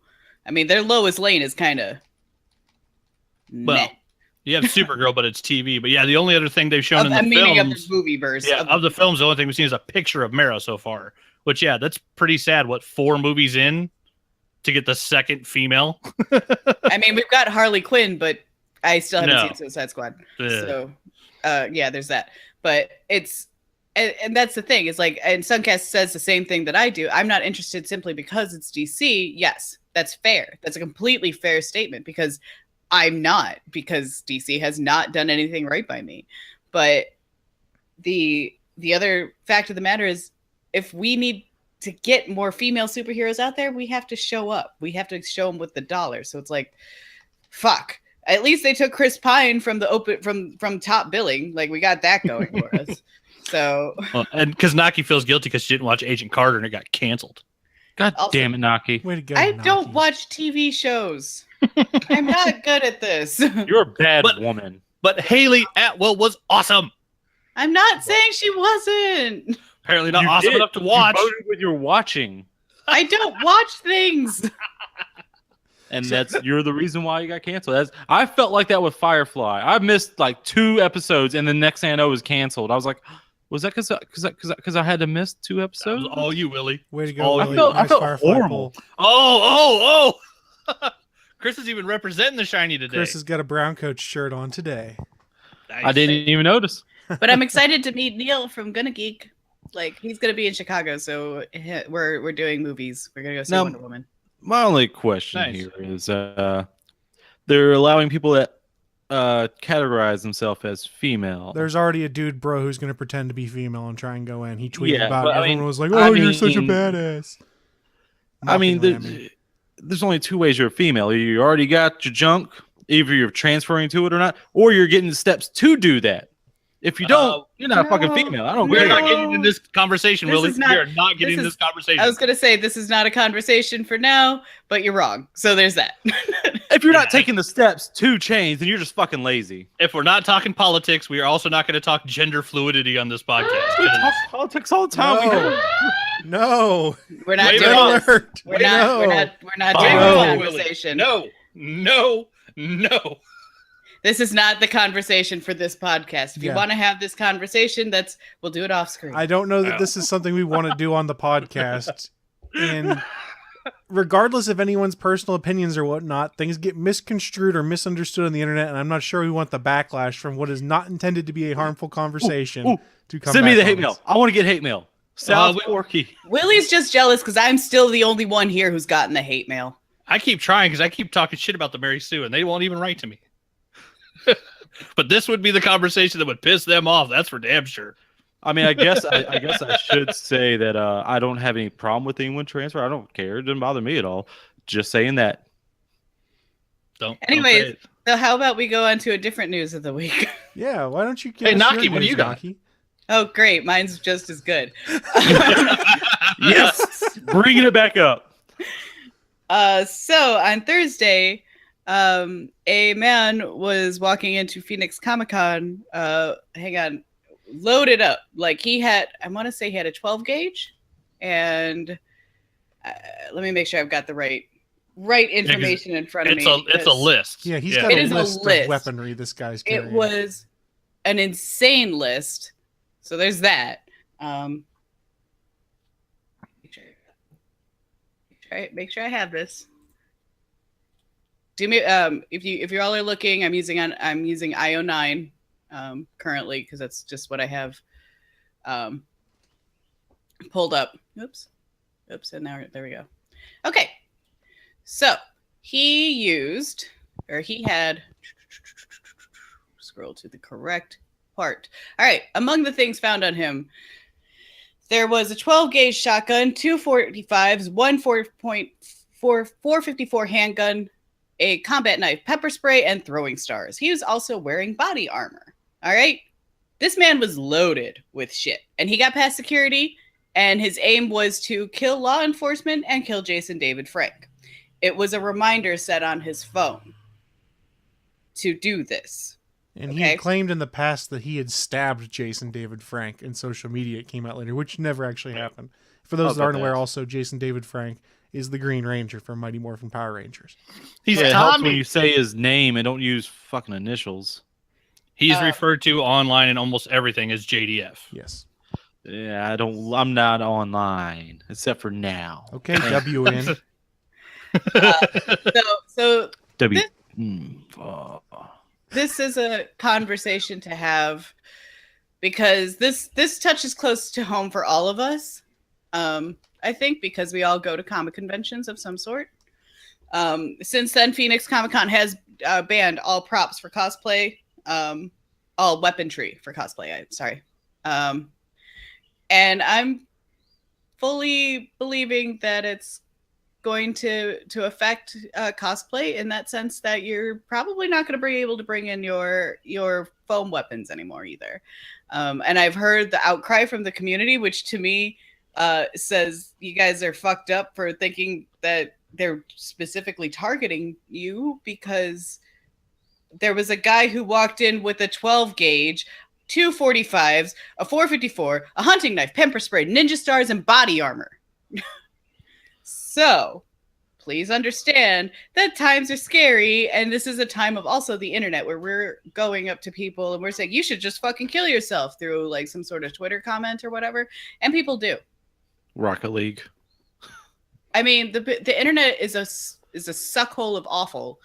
I mean, their Lois Lane is kind of well. You have Supergirl, but it's TV. But yeah, the only other thing they've shown in the films, of the movieverse, of the films, the only thing we've seen is a picture of Mara so far. Which, yeah, that's pretty sad. What, 4 movies in to get the second female? I mean, we've got Harley Quinn, but I still haven't seen Suicide Squad. So, yeah, there's that. But it's. And that's the thing, is like, and Suncast says the same thing that I do. I'm not interested simply because it's DC. Yes, that's fair. That's a completely fair statement because I'm not, because DC has not done anything right by me. But the other fact of the matter is, if we need to get more female superheroes out there, we have to show up. We have to show them with the dollar. So it's like, fuck. At least they took Chris Pine from the from top billing. Like, we got that going for us. So, and because Naki feels guilty because she didn't watch Agent Carter and it got canceled. God damn it, Naki! Way to go, I Naki. don't watch TV shows. I'm not good at this. You're a bad woman. But Haley Atwell was awesome. I'm not saying she wasn't. Apparently not awesome enough to watch. You voted with your watching. I don't watch things. And you're the reason why you got canceled. I felt like that with Firefly. I missed like 2 episodes, and the next thing I know it was canceled. I was like, was that because I had to miss 2 episodes? That was all you, Willie. Way to go, Willie. I felt horrible. Oh. Chris is even representing the shiny today. Chris has got a brown coat shirt on today. Nice. I didn't even notice. But I'm excited to meet Neil from Gonna Geek. Like, he's gonna be in Chicago, so we're doing movies. We're gonna go see Wonder Woman. My only question here is they're allowing people that categorize themselves as female. There's already a dude, bro, who's going to pretend to be female and try and go in. He tweeted about it. Everyone was like, oh, you're such a badass. There's only 2 ways you're a female. You already got your junk, either you're transferring to it or not, or you're getting the steps to do that. If you don't, you're not a fucking female. I don't care. We're not getting in this conversation, Willie. We are not getting in this conversation. I was going to say, this is not a conversation for now, but you're wrong. So there's that. If you're not taking the steps to change, then you're just fucking lazy. If we're not talking politics, we are also not going to talk gender fluidity on this podcast. We talk politics all the time. No. We're not doing alert. We're not doing a conversation. No. This is not the conversation for this podcast. If you want to have this conversation, we'll do it off screen. I don't know that this is something we want to do on the podcast. And regardless of anyone's personal opinions or whatnot, things get misconstrued or misunderstood on the internet, and I'm not sure we want the backlash from what is not intended to be a harmful conversation to come Send me the hate us. mail. I want to get hate mail. South Porky. Willie's just jealous because I'm still the only one here who's gotten the hate mail. I keep trying because I keep talking shit about the Mary Sue, and they won't even write to me. But this would be the conversation that would piss them off. That's for damn sure. I mean, I guess I should say that I don't have any problem with anyone transfer. I don't care. It doesn't bother me at all. Just saying that. Anyways, so how about we go on to a different news of the week? Yeah, why don't you give us your Naki, what do you got? Naki? Oh, great. Mine's just as good. Yes. Bringing it back up. So on Thursday, a man was walking into Phoenix Comic-Con, loaded up. Like he had, I want to say he had a 12 gauge, and let me make sure I've got the right information in front of me. It's a list. Yeah, he's got a list of weaponry this guy's carrying. It was an insane list. So there's that. Make sure I have this. Do me if you all are looking, I'm using IO9 currently because that's just what I have pulled up. Oops, and now there we go. Okay, so he had scroll to the correct part. All right, among the things found on him, there was a 12 gauge shotgun, 2 45s, one 4.54 handgun, a combat knife, pepper spray, and throwing stars. He was also wearing body armor. All right, this man was loaded with shit, and he got past security. And his aim was to kill law enforcement and kill Jason David Frank. It was a reminder set on his phone to do this. And he claimed in the past that he had stabbed Jason David Frank, and social media it came out later, which never actually happened. For those that aren't aware, also, Jason David Frank is the Green Ranger from Mighty Morphin Power Rangers. It helps when you say his name and don't use fucking initials. He's referred to online in almost everything as JDF. Yes. Yeah, I'm not online except for now. Okay, WN. So W. This is a conversation to have because this touches close to home for all of us. I think because we all go to comic conventions of some sort. Since then, Phoenix Comic-Con has banned all props for cosplay, all weaponry for cosplay. And I'm fully believing that it's going to affect cosplay in that sense that you're probably not going to be able to bring in your foam weapons anymore either. And I've heard the outcry from the community, which to me says you guys are fucked up for thinking that they're specifically targeting you, because there was a guy who walked in with a 12 gauge, 2 45s, a 454, a hunting knife, pepper spray, ninja stars, and body armor. So please understand that times are scary, and this is a time of also the internet where we're going up to people and we're saying you should just fucking kill yourself through like some sort of Twitter comment or whatever, and people do. Rocket League. I mean, the internet is a suckhole of awful.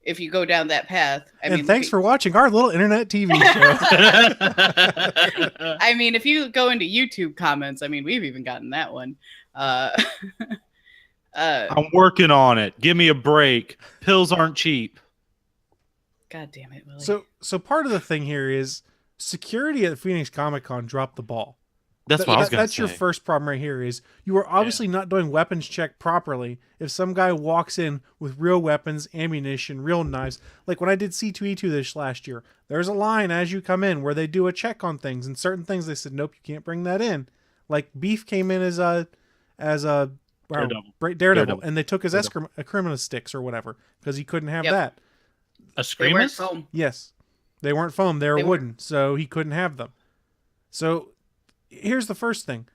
If you go down that path. I mean, thanks for watching our little internet TV show. I mean, if you go into YouTube comments, I mean, we've even gotten that one. I'm working on it. Give me a break. Pills aren't cheap. God damn it, Willie. So part of the thing here is security at Phoenix Comic-Con dropped the ball. That's what I was going to say. That's your first problem right here is you are obviously not doing weapons check properly. If some guy walks in with real weapons, ammunition, real knives, like when I did C2E2 this last year, there's a line as you come in where they do a check on things, and certain things they said, nope, you can't bring that in. Like Beef came in as a Daredevil, and they took his Escrima sticks or whatever because he couldn't have that. Escrimas? Yes. They weren't foam, they were wooden, so he couldn't have them. So here's the first thing.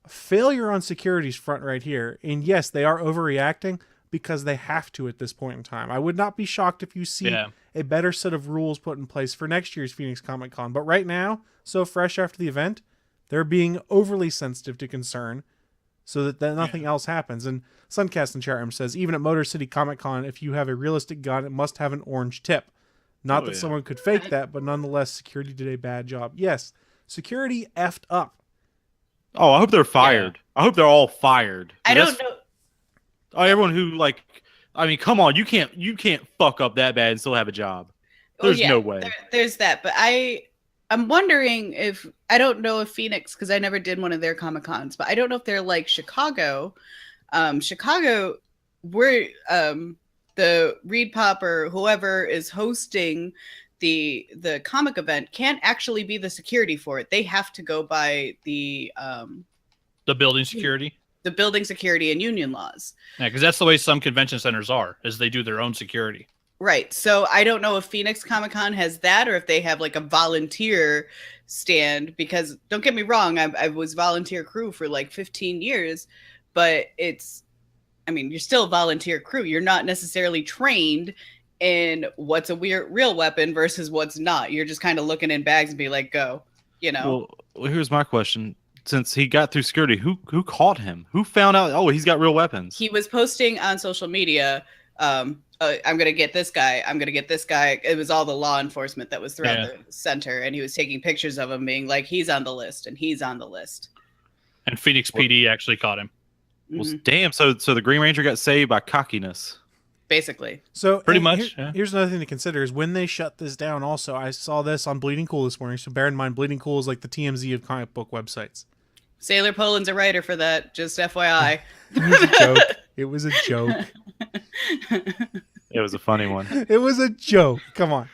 Failure on security's front right here. And yes, they are overreacting because they have to at this point in time. I would not be shocked if you see a better set of rules put in place for next year's Phoenix Comic-Con. But right now, so fresh after the event, they're being overly sensitive to concern so that nothing else happens. And Suncast in chat room says, even at Motor City Comic-Con, if you have a realistic gun, it must have an orange tip. Not that someone could fake that, but nonetheless, security did a bad job. Yes, security effed up. Oh, I hope they're fired. I hope they're all fired. I don't know. Oh, everyone who I mean, come on, you can't fuck up that bad and still have a job. There's no way. There's that, but I'm wondering if I don't know if Phoenix, because I never did one of their Comic-Cons, but I don't know if they're like Chicago. Chicago, where the Reed Pop or whoever is hosting the comic event can't actually be the security for it. They have to go by the building security. the building security and union laws. Yeah, because that's the way some convention centers are, is they do their own security. Right. So I don't know if Phoenix Comic-Con has that or if they have like a volunteer stand, because don't get me wrong, I was volunteer crew for like 15 years, but you're still a volunteer crew. You're not necessarily trained in what's a real weapon versus what's not. You're just kind of looking in bags and be like, go, Well, here's my question. Since he got through security, who caught him? Who found out, oh, he's got real weapons? He was posting on social media, I'm going to get this guy. I'm going to get this guy. It was all the law enforcement that was throughout the center. And he was taking pictures of him being like, he's on the list and he's on the list. And Phoenix PD actually caught him. Well, damn. So the Green Ranger got saved by cockiness. Basically. So pretty much. Here's another thing to consider is when they shut this down. Also, I saw this on Bleeding Cool this morning. So bear in mind, Bleeding Cool is like the TMZ of comic book websites. Sailor Poland's a writer for that. Just FYI. It was a joke. It was a joke. It was a funny one. It was a joke. Come on.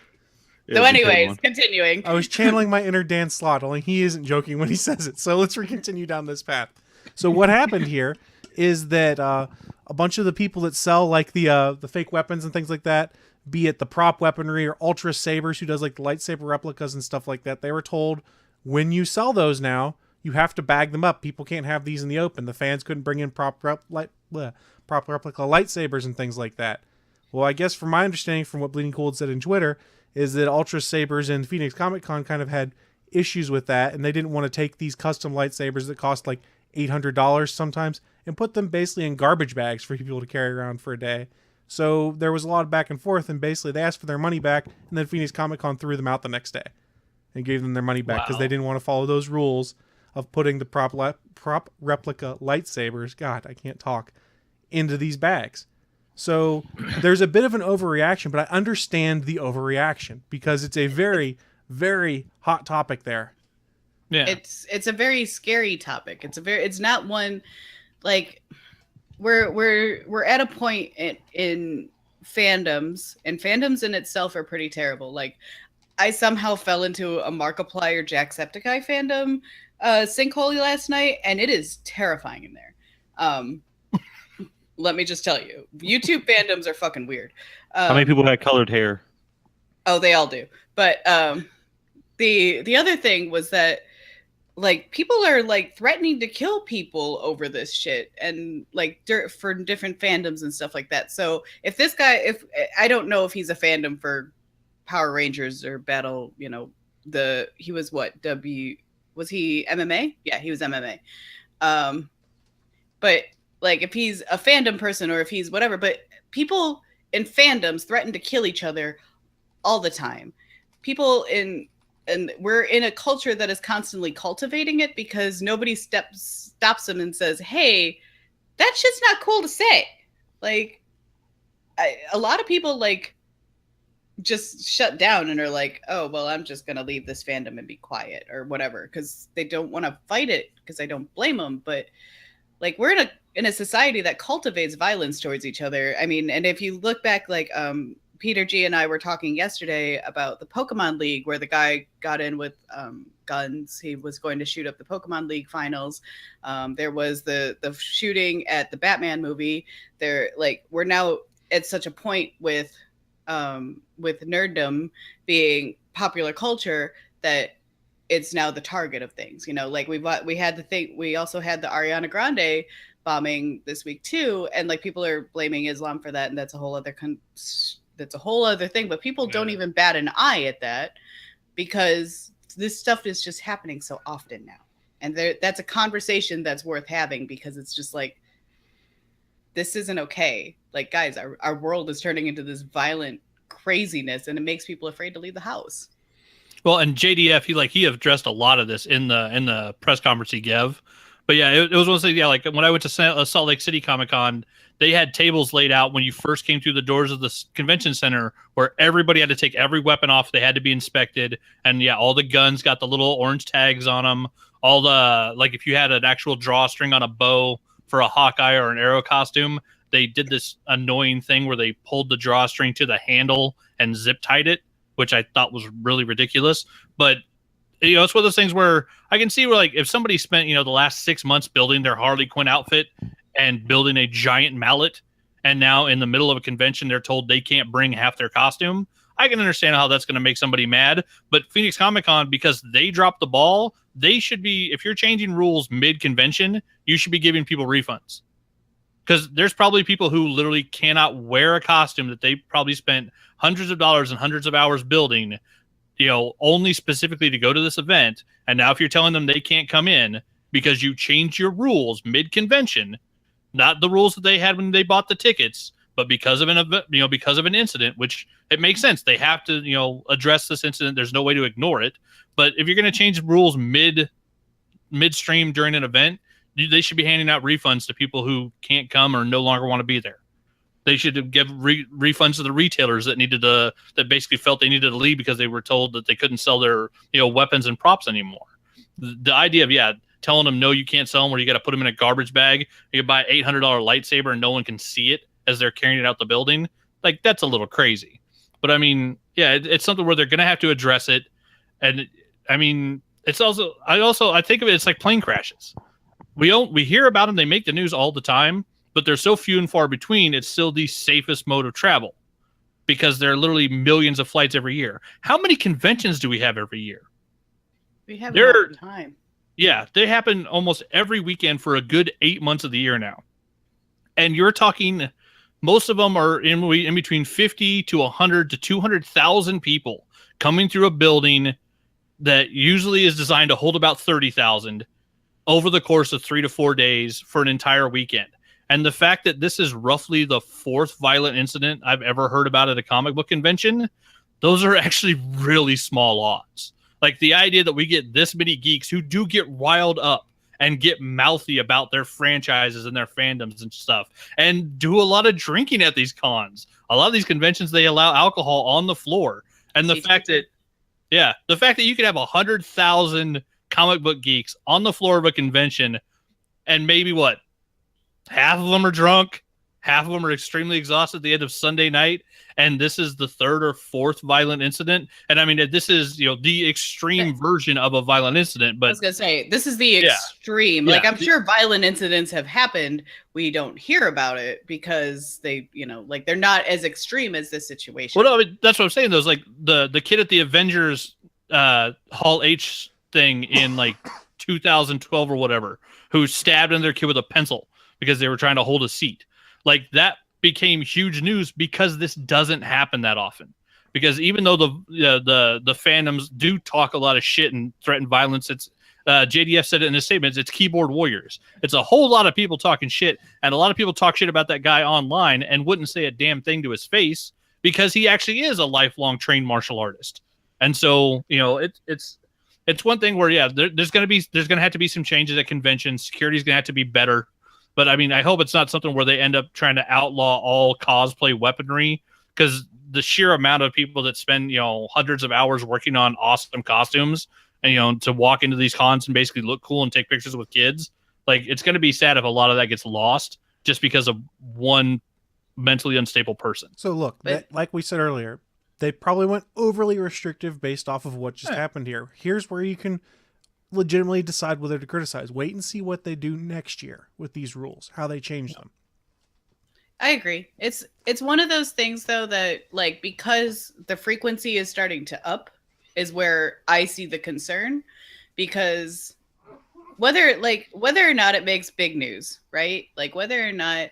So anyways, continuing. I was channeling my inner Dan Slott, only he isn't joking when he says it. So let's continue down this path. So what happened here is that a bunch of the people that sell like the fake weapons and things like that, be it the prop weaponry or Ultra Sabers, who does like the lightsaber replicas and stuff like that, they were told, when you sell those now, you have to bag them up. People can't have these in the open. The fans couldn't bring in prop replica lightsabers and things like that. Well, I guess from my understanding, from what Bleeding Cold said in Twitter, is that Ultra Sabers and Phoenix Comic Con kind of had issues with that, and they didn't want to take these custom lightsabers that cost like $800 sometimes and put them basically in garbage bags for people to carry around for a day. So there was a lot of back and forth, and basically they asked for their money back, and then Phoenix Comic Con threw them out the next day and gave them their money back because they didn't want to follow those rules of putting the prop replica lightsabers, God, I can't talk, into these bags. So there's a bit of an overreaction, but I understand the overreaction because it's a very, very hot topic there. Yeah, it's a very scary topic. It's not one like we're at a point in fandoms, and fandoms in itself are pretty terrible. Like I somehow fell into a Markiplier Jacksepticeye fandom sinkhole last night, and it is terrifying in there. Let me just tell you, YouTube fandoms are fucking weird. How many people had colored hair? Oh, they all do. But the other thing was that like people are like threatening to kill people over this shit, and like for different fandoms and stuff like that. So if this guy, if I don't know if he's a fandom for Power Rangers or Battle, he was what was he MMA? Yeah, he was MMA. But like if he's a fandom person or if he's whatever, but people in fandoms threaten to kill each other all the time. And we're in a culture that is constantly cultivating it because nobody stops them and says, hey, that shit's not cool to say. Like a lot of people like just shut down and are like, oh, well, I'm just going to leave this fandom and be quiet or whatever, because they don't want to fight it, because I don't blame them. But like we're in a society that cultivates violence towards each other. I mean, and if you look back, like Peter G and I were talking yesterday about the Pokemon League, where the guy got in with guns. He was going to shoot up the Pokemon League finals. There was the shooting at the Batman movie. We're now at such a point with nerddom being popular culture that it's now the target of things. Like we also had the Ariana Grande bombing this week too, and like people are blaming Islam for that, and that's a whole other thing. But people don't even bat an eye at that because this stuff is just happening so often now, and that's a conversation that's worth having, because it's just like, this isn't okay. Like, guys, our world is turning into this violent craziness, and it makes people afraid to leave the house. Well, and JDF, he addressed a lot of this in the press conference he gave. But yeah, it was one of those things. Yeah, like when I went to Salt Lake City Comic Con, they had tables laid out when you first came through the doors of the convention center where everybody had to take every weapon off. They had to be inspected. And yeah, all the guns got the little orange tags on them. All the, like if you had an actual drawstring on a bow for a Hawkeye or an Arrow costume, they did this annoying thing where they pulled the drawstring to the handle and zip tied it, which I thought was really ridiculous. But it's one of those things where I can see where, like, if somebody spent, the last 6 months building their Harley Quinn outfit and building a giant mallet, and now in the middle of a convention, they're told they can't bring half their costume. I can understand how that's going to make somebody mad, but Phoenix Comic Con, because they dropped the ball, they should be, if you're changing rules mid-convention, you should be giving people refunds. Because there's probably people who literally cannot wear a costume that they probably spent hundreds of dollars and hundreds of hours building, only specifically to go to this event. And now if you're telling them they can't come in because you changed your rules mid-convention, not the rules that they had when they bought the tickets, but because of an event, because of an incident, which it makes sense. They have to, address this incident. There's no way to ignore it. But if you're going to change rules midstream during an event, they should be handing out refunds to people who can't come or no longer want to be there. They should give refunds to the retailers that basically felt they needed to leave because they were told that they couldn't sell their, weapons and props anymore. The idea of, telling them, no, you can't sell them, or you got to put them in a garbage bag. You can buy an $800 lightsaber and no one can see it as they're carrying it out the building. Like, that's a little crazy. But I mean, it's something where they're going to have to address it. And I mean, it's also, I think of it, it's like plane crashes. We hear about them. They make the news all the time, but they're so few and far between. It's still the safest mode of travel because there are literally millions of flights every year. How many conventions do we have every year? We have them all the time. Yeah, they happen almost every weekend for a good 8 months of the year now. And you're talking, most of them are in between 50 to 100 to 200,000 people coming through a building that usually is designed to hold about 30,000 over the course of 3 to 4 days for an entire weekend. And the fact that this is roughly the fourth violent incident I've ever heard about at a comic book convention, those are actually really small odds. Like, the idea that we get this many geeks who do get riled up and get mouthy about their franchises and their fandoms and stuff, and do a lot of drinking at these cons. A lot of these conventions, they allow alcohol on the floor. And the fact that you could have 100,000 comic book geeks on the floor of a convention, and maybe half of them are drunk, half of them are extremely exhausted at the end of Sunday night, and this is the third or fourth violent incident. And I mean, this is the extreme version of a violent incident. But I was gonna say, this is the extreme. Like, I'm sure violent incidents have happened. We don't hear about it because they, they're not as extreme as this situation. Well, no, I mean, that's what I'm saying. Those, like, the kid at the Avengers Hall H thing in 2012 or whatever, who stabbed another kid with a pencil because they were trying to hold a seat. Like, that became huge news because this doesn't happen that often. Because even though the fandoms do talk a lot of shit and threaten violence, it's JDF said it in his statements, it's keyboard warriors. It's a whole lot of people talking shit, and a lot of people talk shit about that guy online and wouldn't say a damn thing to his face because he actually is a lifelong trained martial artist. And so, it's one thing where there's going to have to be some changes at conventions. Security's going to have to be better. But I mean, I hope it's not something where they end up trying to outlaw all cosplay weaponry, because the sheer amount of people that spend, hundreds of hours working on awesome costumes and, to walk into these cons and basically look cool and take pictures with kids, like, it's going to be sad if a lot of that gets lost just because of one mentally unstable person. So look, like we said earlier, they probably went overly restrictive based off of what just happened here. Here's where you can legitimately decide whether to criticize. Wait and see what they do next year with these rules, how they change them. I agree. It's one of those things, though, that, like, because the frequency is starting to up is where I see the concern, because whether or not it makes big news, right? Like, whether or not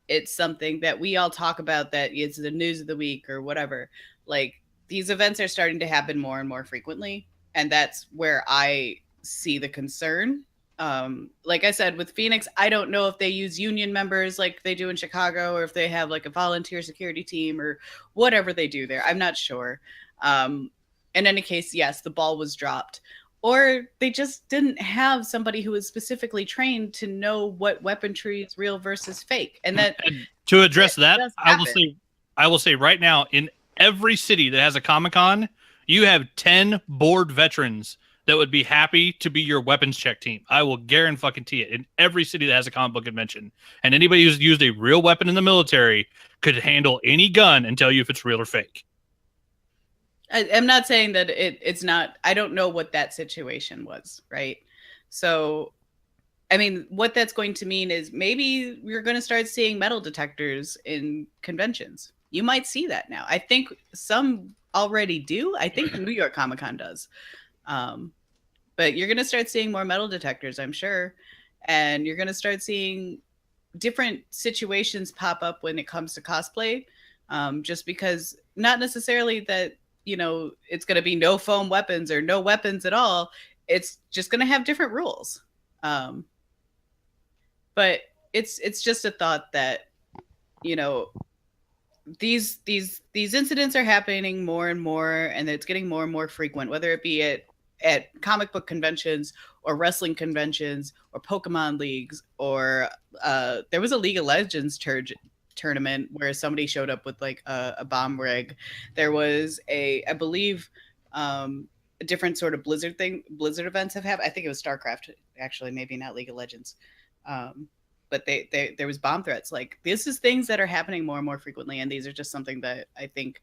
it's something that we all talk about, that is the news of the week or whatever, like, these events are starting to happen more and more frequently. And that's where I see the concern. Like I said, with Phoenix, I don't know if they use union members like they do in Chicago, or if they have like a volunteer security team or whatever they do there. I'm not sure. In any case, yes, the ball was dropped, or they just didn't have somebody who was specifically trained to know what weaponry is real versus fake. And to address that, I will say right now, in every city that has a Comic-Con, you have 10 board veterans that would be happy to be your weapons check team. I will guarantee it. In every city that has a comic book convention, and anybody who's used a real weapon in the military could handle any gun and tell you if it's real or fake. I'm not saying that it's not. I don't know what that situation was, right? So, I mean, what that's going to mean is maybe we're going to start seeing metal detectors in conventions. You might see that now. I think some already do. I think New York Comic Con does. But you're going to start seeing more metal detectors, I'm sure. And you're going to start seeing different situations pop up when it comes to cosplay. Just because not necessarily that, you know, it's going to be no foam weapons or no weapons at all. It's just going to have different rules. But it's just a thought that, you know, these incidents are happening more and more, and it's getting more and more frequent, whether it be at comic book conventions or wrestling conventions or Pokemon leagues, or there was a League of Legends tournament where somebody showed up with like a bomb rig. There was I believe a different sort of Blizzard events have happened. I think it was StarCraft, actually, maybe not League of Legends. But there was bomb threats. Like, this is things that are happening more and more frequently, and these are just something that I think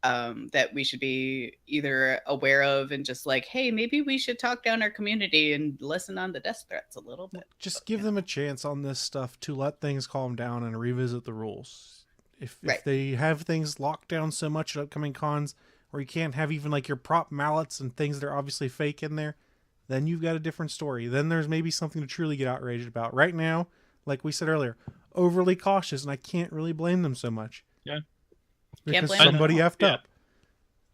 that we should be either aware of and just like, hey, maybe we should talk down our community and listen on the death threats a little bit. Just give them a chance on this stuff to let things calm down and revisit the rules. If they have things locked down so much at upcoming cons where you can't have even like your prop mallets and things that are obviously fake in there, then you've got a different story. Then there's maybe something to truly get outraged about. Right now, like we said earlier, overly cautious, and I can't really blame them so much. Yeah. Because somebody effed up.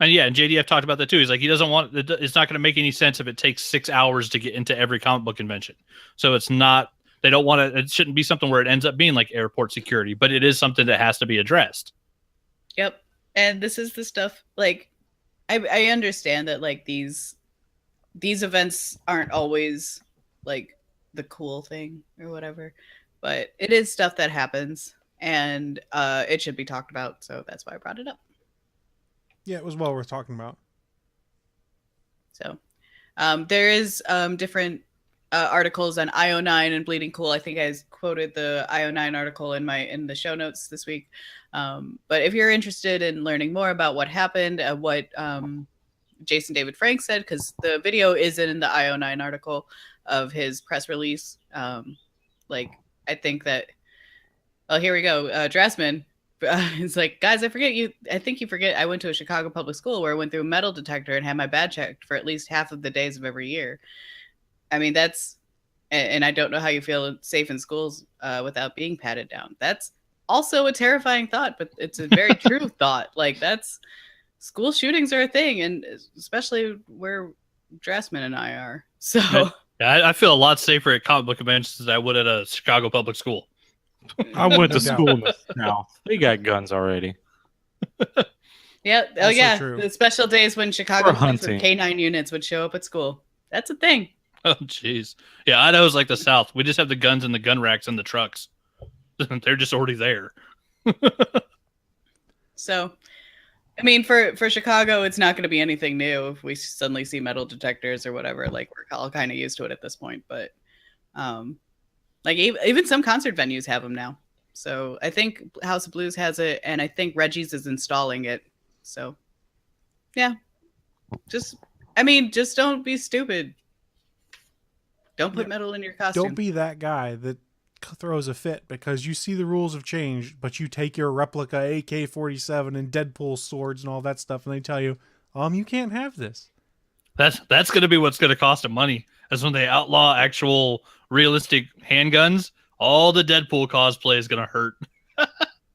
And yeah, and JDF talked about that too. He's like, he doesn't want, it's not going to make any sense if it takes 6 hours to get into every comic book convention. So it's not, they don't want to, it shouldn't be something where it ends up being like airport security, but it is something that has to be addressed. Yep. And this is the stuff, like, I understand that like these events aren't always like the cool thing or whatever, but it is stuff that happens, and it should be talked about. So that's why I brought it up. Yeah, it was well worth talking about. So there is different articles on IO9 and Bleeding Cool. I think I quoted the IO9 article in the show notes this week. But if you're interested in learning more about what happened, what Jason David Frank said, because the video is in the IO9 article of his press release. Like, I think that, oh, here we go. Dressman. It's like, guys, I think you forget I went to a Chicago public school where I went through a metal detector and had my badge checked for at least half of the days of every year. I mean, that's, and I don't know how you feel safe in schools without being patted down. That's also a terrifying thought, but it's a very true thought. Like, that's, school shootings are a thing, and especially where Dressman and I are. So I feel a lot safer at comic book conventions than I would at a Chicago public school. I went to school in the South. They got guns already. Yeah. Oh, Also yeah. true. The special days when Chicago For police with hunting. K9 units would show up at school. That's a thing. Oh, jeez. Yeah, Idaho's like the South. We just have the guns and the gun racks in the trucks. They're just already there. So, I mean, for Chicago, it's not going to be anything new if we suddenly see metal detectors or whatever. Like, we're all kind of used to it at this point. But, like, even some concert venues have them now. So I think House of Blues has it, and I think Reggie's is installing it. So, yeah. Just don't be stupid. Don't put metal in your costume. Don't be that guy that throws a fit because you see the rules have changed, but you take your replica AK-47 and Deadpool swords and all that stuff, and they tell you, you can't have this. That's going to be what's going to cost them money. That's when they outlaw actual realistic handguns. All the Deadpool cosplay is going to hurt.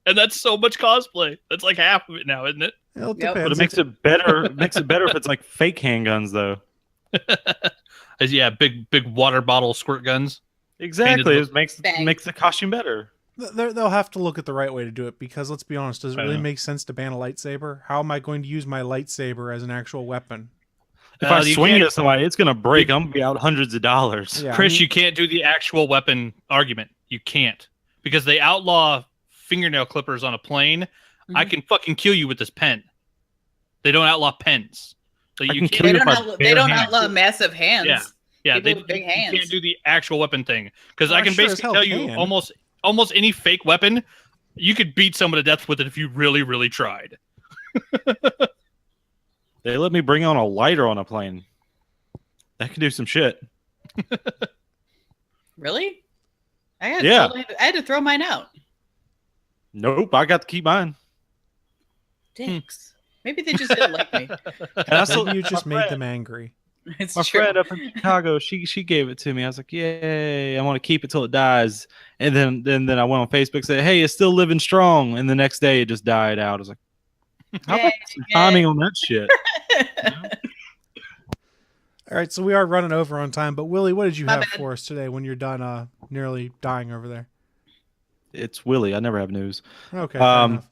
And that's so much cosplay. That's like half of it now, isn't it? Well, it Yep. depends. But it makes it better. Makes it better if it's like fake handguns, though. Yeah, big water bottle squirt guns. Exactly. It makes Bang. the costume better. They'll have to look at the right way to do it because, let's be honest, does it I really know. make sense to ban a lightsaber? How am I going to use my lightsaber as an actual weapon? If I You swing can't- it at somebody, it's gonna break. I'm gonna be out hundreds of dollars. Yeah, Chris, you can't do the actual weapon argument. You can't. Because they outlaw fingernail clippers on a plane. I can fucking kill you with this pen. They don't outlaw pens. So I you can can't. kill They you don't, with my they bare don't hands. outlaw massive hands. Yeah. Yeah, People they with big you hands. can't do the actual weapon thing. Because Well, I can sure as basically hell tell you can. almost any fake weapon, you could beat someone to death with it if you really, really tried. They let me bring on a lighter on a plane. That can do some shit. Really? I had to throw mine out. Nope, I got to keep mine. Dicks. Maybe they just didn't like me. Maybe you just made them angry. It's My true. friend up in Chicago, she gave it to me. I was like, yay, I want to keep it till it dies. And then I went on Facebook and said, hey, it's still living strong. And the next day it just died out. I was like, how about some timing on that shit? All right, so we are running over on time, but Willie, what did you have for us today when you're done nearly dying over there? It's Willie. I never have news. Okay. Fair enough.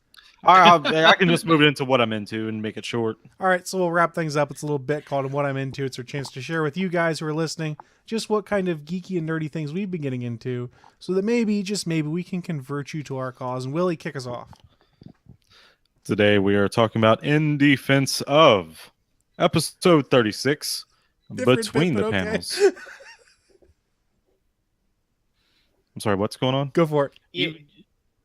I can just move it into what I'm into and make it short. All right, so we'll wrap things up. It's a little bit called What I'm Into. It's our chance to share with you guys who are listening just what kind of geeky and nerdy things we've been getting into so that maybe, just maybe, we can convert you to our cause. And Willie, kick us off. Today we are talking about In Defense Of, episode 36, Between the Panels. I'm sorry, what's going on? Go for it.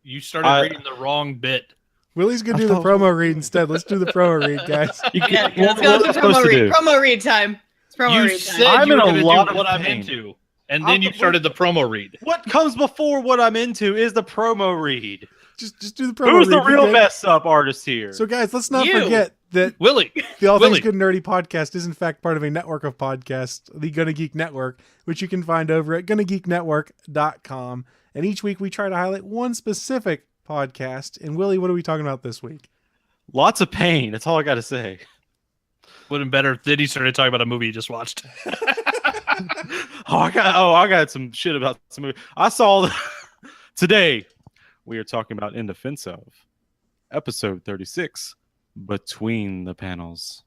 You started reading the wrong bit. Willie's going to do the promo read instead. Let's do the promo read, guys. Let's go to the promo read. Promo read time. It's promo read time. Said I'm you in were a gonna lot do of what I'm pain. into, and then you started the promo read. What comes before what I'm into is the promo read. Just do the promo Who's read. the real mess up artist here? So, guys, let's not forget that Willie, the All Things Good and Nerdy podcast is, in fact, part of a network of podcasts, the Gonna Geek Network, which you can find over at GonnaGeekNetwork.com. And each week we try to highlight one specific podcast. And, Willie, what are we talking about this week? Lots of pain. That's all I got to say. would have been better if Diddy started talking about a movie he just watched. I got some shit about some movie. I saw today. We are talking about In Defense Of, episode 36, Between the Panels.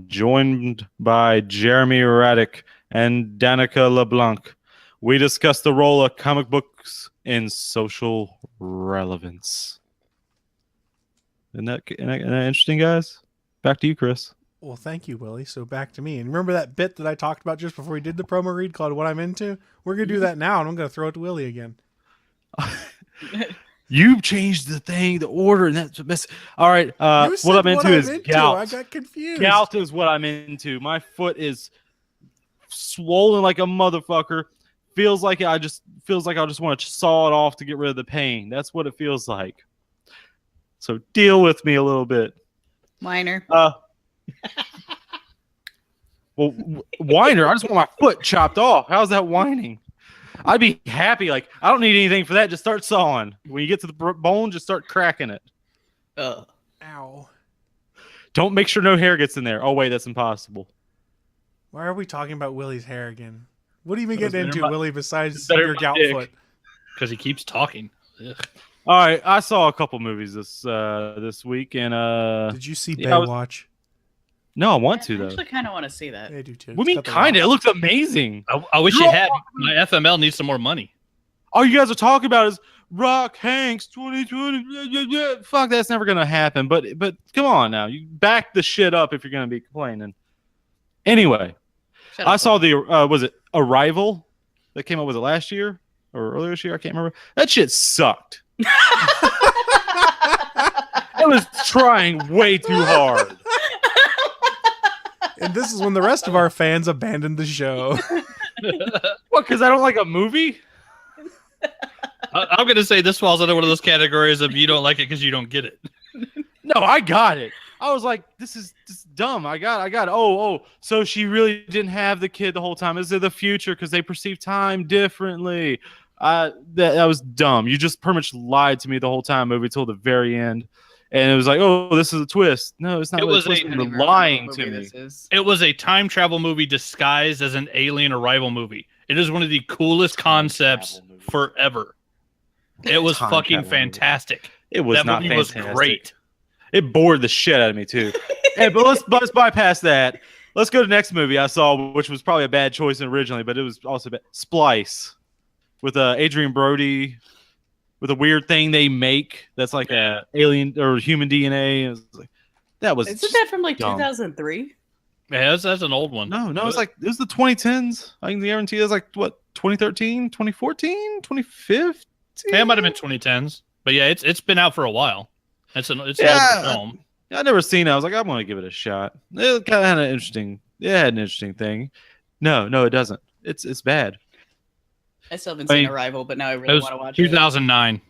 Joined by Jeremy Raddick and Danica LeBlanc, we discuss the role of comic books in social relevance. Isn't that interesting, guys? Back to you, Chris. Well, thank you, Willie. So back to me. And remember that bit that I talked about just before we did the promo read called What I'm Into? We're going to do that now, and I'm going to throw it to Willie again. You changed the order, and that's a mess. All right, what I'm into is gout. I got confused. Gout is what I'm into. My foot is swollen like a motherfucker. Feels like I just want to saw it off to get rid of the pain. That's what it feels like. So deal with me a little bit. Minor. Well, whiner. I just want my foot chopped off. How's that whining? I'd be happy. Like, I don't need anything for that. Just start sawing. When you get to the bone, just start cracking it. Ow. Don't make sure no hair gets in there. Oh, wait, that's impossible. Why are we talking about Willie's hair again? What do you even get into, Willie, besides better your my gout dick. foot? Because he keeps talking. Ugh. All right, I saw a couple movies this week, and Did you see yeah, Baywatch? No, I want to I though. actually kind of want to see that. I do too. What do you mean, kind of? It looks amazing. I wish you had. My FML needs some more money. All you guys are talking about is Rock Hanks 2020. Fuck, that's never gonna happen. But come on now, you back the shit up if you're gonna be complaining. Anyway, I saw the was it Arrival that came out? Was it last year or earlier this year? I can't remember. That shit sucked. It was trying way too hard. And this is when the rest of our fans abandoned the show. What? Because I don't like a movie? I'm going to say this falls under one of those categories of you don't like it because you don't get it. No, I got it. I was like, this is dumb. I got it. Oh, so she really didn't have the kid the whole time. Is it the future because they perceive time differently? That was dumb. You just pretty much lied to me the whole time movie till the very end. And it was like, oh, this is a twist. No, it's not. It really was a twist. a- You're lying to me. It was a time travel movie disguised as an alien arrival movie. It is one of the coolest concepts forever. It was Time fucking travel movie. fantastic. It was that not movie fantastic. was great. It bored the shit out of me too. Hey, but let's bypass that. Let's go to the next movie I saw, which was probably a bad choice originally, but it was also bad. Splice with Adrian Brody, with a weird thing they make that's like a alien or human DNA. It was like, that was Isn't that from like dumb. 2003? Yeah, that's an old one. No, it's like it was the 2010s. I can guarantee it was like what 2013, 2014, 2015. Yeah, it might have been 2010s, but yeah, it's been out for a while. It's an older film. I'd never seen it. I was like, I'm gonna give it a shot. It kind of had an interesting. It had an interesting thing. No, it doesn't. It's bad. I still haven't seen Arrival, but now I It really was want to watch it. 2009.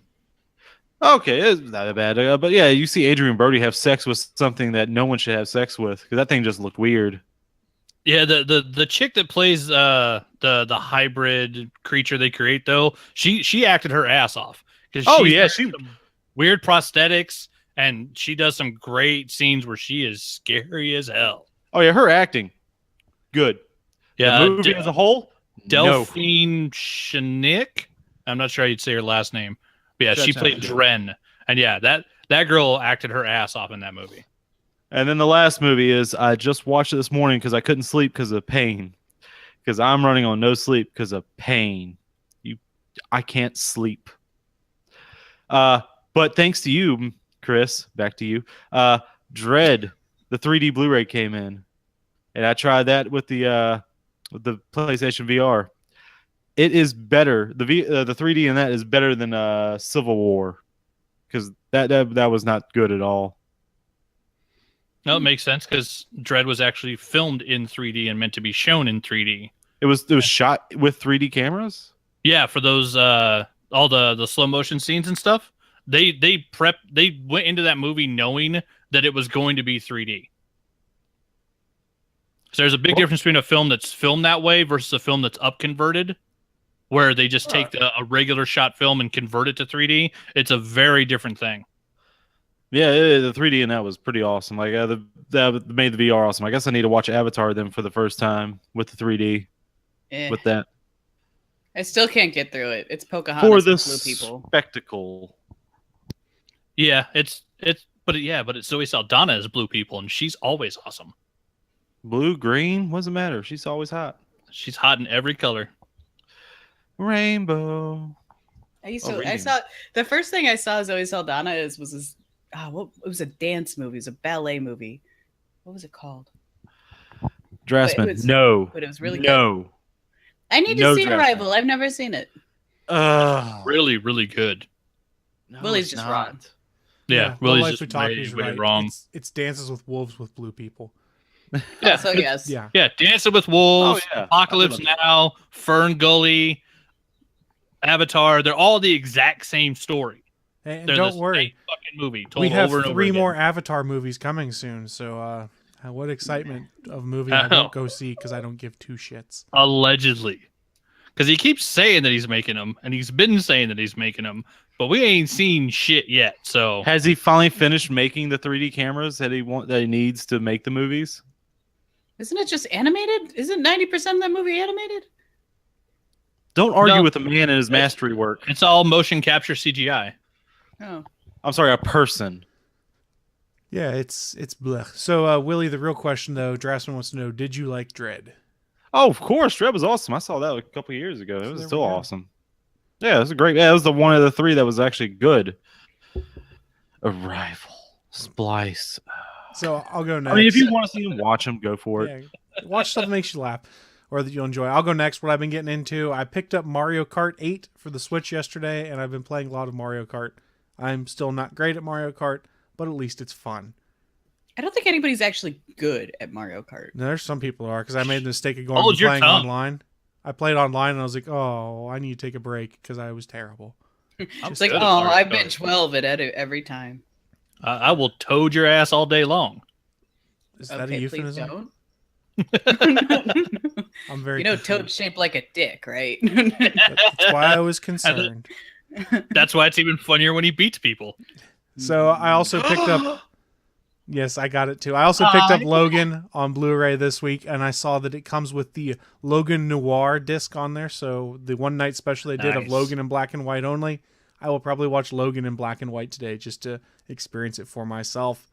Okay, it's not that bad. But yeah, you see Adrian Brody have sex with something that no one should have sex with because that thing just looked weird. Yeah, the chick that plays the hybrid creature they create though, she acted her ass off because she weird prosthetics and she does some great scenes where she is scary as hell. Oh yeah, her acting good. Yeah, the movie as a whole, Delphine Chenick. I'm not sure how you'd say her last name. But yeah, she played Dren, and yeah, that girl acted her ass off in that movie. And then the last movie is I just watched it this morning because I couldn't sleep because of pain. Because I'm running on no sleep because of pain. I can't sleep. But thanks to you, Chris, back to you. Dread, the 3D Blu-ray came in, and I tried that with the PlayStation VR. It is better. The 3D in that is better than Civil War, because that was not good at all. No, it makes sense because Dread was actually filmed in 3D and meant to be shown in 3D. It was shot with 3D cameras. Yeah, for those all the slow motion scenes and stuff. They went into that movie knowing that it was going to be 3D. So there's a big difference between a film that's filmed that way versus a film that's up converted, where they just take a regular shot film and convert it to 3D. It's a very different thing. Yeah, the 3D in that was pretty awesome. Like that made the VR awesome. I guess I need to watch Avatar then for the first time with the 3D. With that, I still can't get through it. It's Pocahontas for with the blue people. spectacle. Yeah, but it's Zoe Saldana as blue people, and she's always awesome. Blue, green, what does it matter? She's always hot. She's hot in every color. Rainbow. I saw the first thing I saw Zoe Saldana was this. It was a dance movie. It was a ballet movie. What was it called? Dressman. But it was really good. I need to see Arrival. I've never seen it. Really, really good. No, Willie's just wrong. Yeah, Willie's just way wrong. It's Dances with Wolves with blue people. Yeah, so yes. Yeah, Dancing with Wolves, Apocalypse Now, Fern Gully, Avatar. They're all the exact same story. And don't worry, fucking movie told we have over and over 3 again. more Avatar movies coming soon. So, what excitement of a movie I won't go see because I don't give 2 shits. Allegedly, because he keeps saying that he's making them, and he's been saying that he's making them, but we ain't seen shit yet. So, has he finally finished making the 3D cameras that he needs to make the movies? Isn't it just animated? Isn't 90% of that movie animated? Don't argue with a man and his mastery work. It's all motion capture CGI. Oh, I'm sorry, a person. Yeah, it's blech. So, Willie, the real question though, Draftsman wants to know: did you like Dread? Oh, of course, Dread was awesome. I saw that a couple of years ago. It was still awesome. Yeah, it was great. Yeah, it was the one of the 3 that was actually good. Arrival, Splice. So I'll go next. I mean, if you want to see him, watch him. Go for it. Yeah, watch stuff that makes you laugh or that you'll enjoy. I'll go next. What I've been getting into: I picked up Mario Kart 8 for the Switch yesterday, and I've been playing a lot of Mario Kart. I'm still not great at Mario Kart, but at least it's fun. I don't think anybody's actually good at Mario Kart. No, there's some people who are, because I made the mistake of going and playing online. I played online and I was like, oh, I need to take a break because I was terrible. It's like, oh, I've been 12 at every time. I will toad your ass all day long. Is that a euphemism? I'm very. Toad's shaped like a dick, right? That's why I was concerned. That's why it's even funnier when he beats people. So I also picked up. Yes, I got it too. I also picked up Logan on Blu-ray this week, and I saw that it comes with the Logan Noir disc on there. So the one night special they did of Logan in black and white only. I will probably watch Logan in black and white today just to experience it for myself.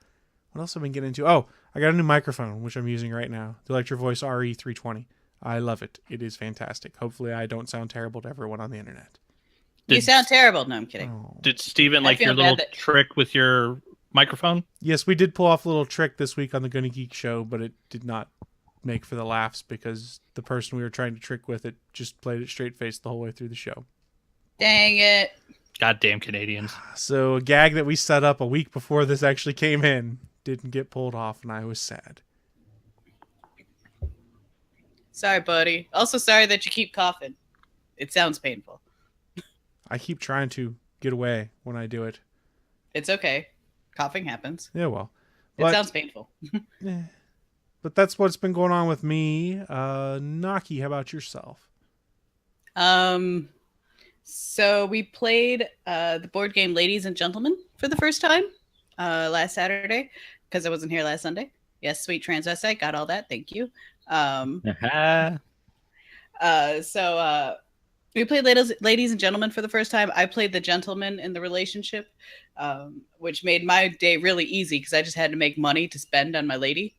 What else have I been getting into? Oh, I got a new microphone, which I'm using right now. The Electro Voice RE320. I love it. It is fantastic. Hopefully I don't sound terrible to everyone on the internet. You sound terrible. No, I'm kidding. Oh. Did Steven like your little trick with your microphone? Yes, we did pull off a little trick this week on the Gonna Geek show, but it did not make for the laughs because the person we were trying to trick with it just played it straight faced the whole way through the show. Dang it. Goddamn Canadians. So a gag that we set up a week before this actually came in didn't get pulled off, and I was sad. Sorry, buddy. Also sorry that you keep coughing. It sounds painful. I keep trying to get away when I do it. It's okay. Coughing happens. Yeah, well. It sounds painful. But that's what's been going on with me. Naki, how about yourself? So we played the board game Ladies and Gentlemen for the first time last Saturday because I wasn't here last Sunday. Yes, sweet transvestite, got all that. Thank you. So we played Ladies and Gentlemen for the first time. I played the gentleman in the relationship, which made my day really easy because I just had to make money to spend on my lady.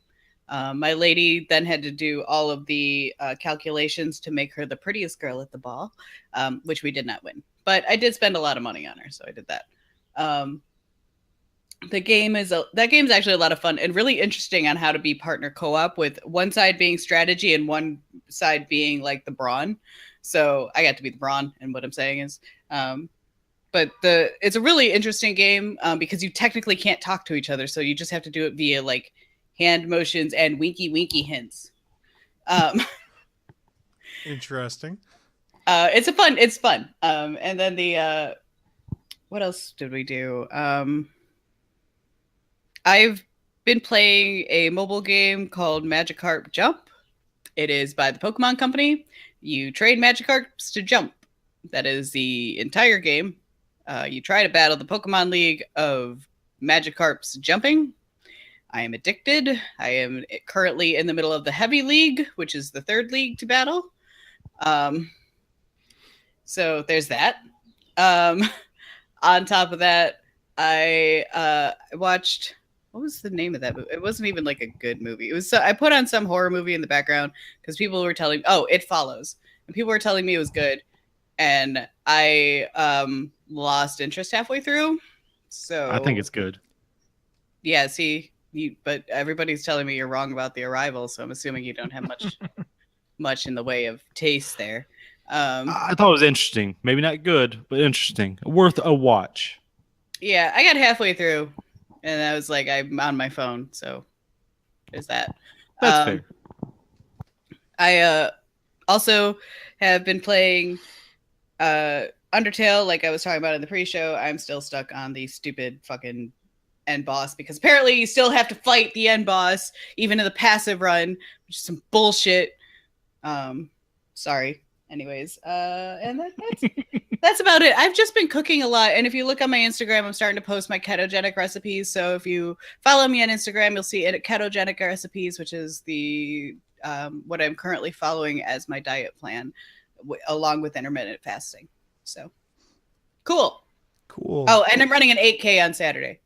My lady then had to do all of the calculations to make her the prettiest girl at the ball, which we did not win. But I did spend a lot of money on her, so I did that. That game's actually a lot of fun and really interesting on how to be partner co-op, with one side being strategy and one side being like the brawn. So I got to be the brawn, and what I'm saying is, but it's a really interesting game because you technically can't talk to each other, so you just have to do it via like hand motions and winky hints. Interesting. It's fun. And then what else did we do? I've been playing a mobile game called Magikarp Jump. It is by the Pokemon Company. You trade Magikarps to jump. That is the entire game. You try to battle the Pokemon League of Magikarps jumping. I am addicted. I am currently in the middle of the Heavy League, which is the third league to battle. So there's that. On top of that, I watched... What was the name of that movie? It wasn't even like a good movie. It was. I put on some horror movie in the background because people were telling me, "Oh, It Follows," and people were telling me it was good, and I lost interest halfway through. So I think it's good. Yeah. See, but everybody's telling me you're wrong about The Arrival, so I'm assuming you don't have much in the way of taste there. I thought it was interesting. Maybe not good, but interesting. Worth a watch. Yeah, I got halfway through. And I was like, I'm on my phone, so there's that. That's fair. I also have been playing Undertale, like I was talking about in the pre-show. I'm still stuck on the stupid fucking end boss because apparently you still have to fight the end boss, even in the passive run, which is some bullshit. Sorry. Anyways, and that's about it. I've just been cooking a lot, and if you look on my Instagram, I'm starting to post my ketogenic recipes. So if you follow me on Instagram, you'll see it at ketogenic recipes, which is the what I'm currently following as my diet plan, along with intermittent fasting. So cool. Oh, and I'm running an 8K on Saturday.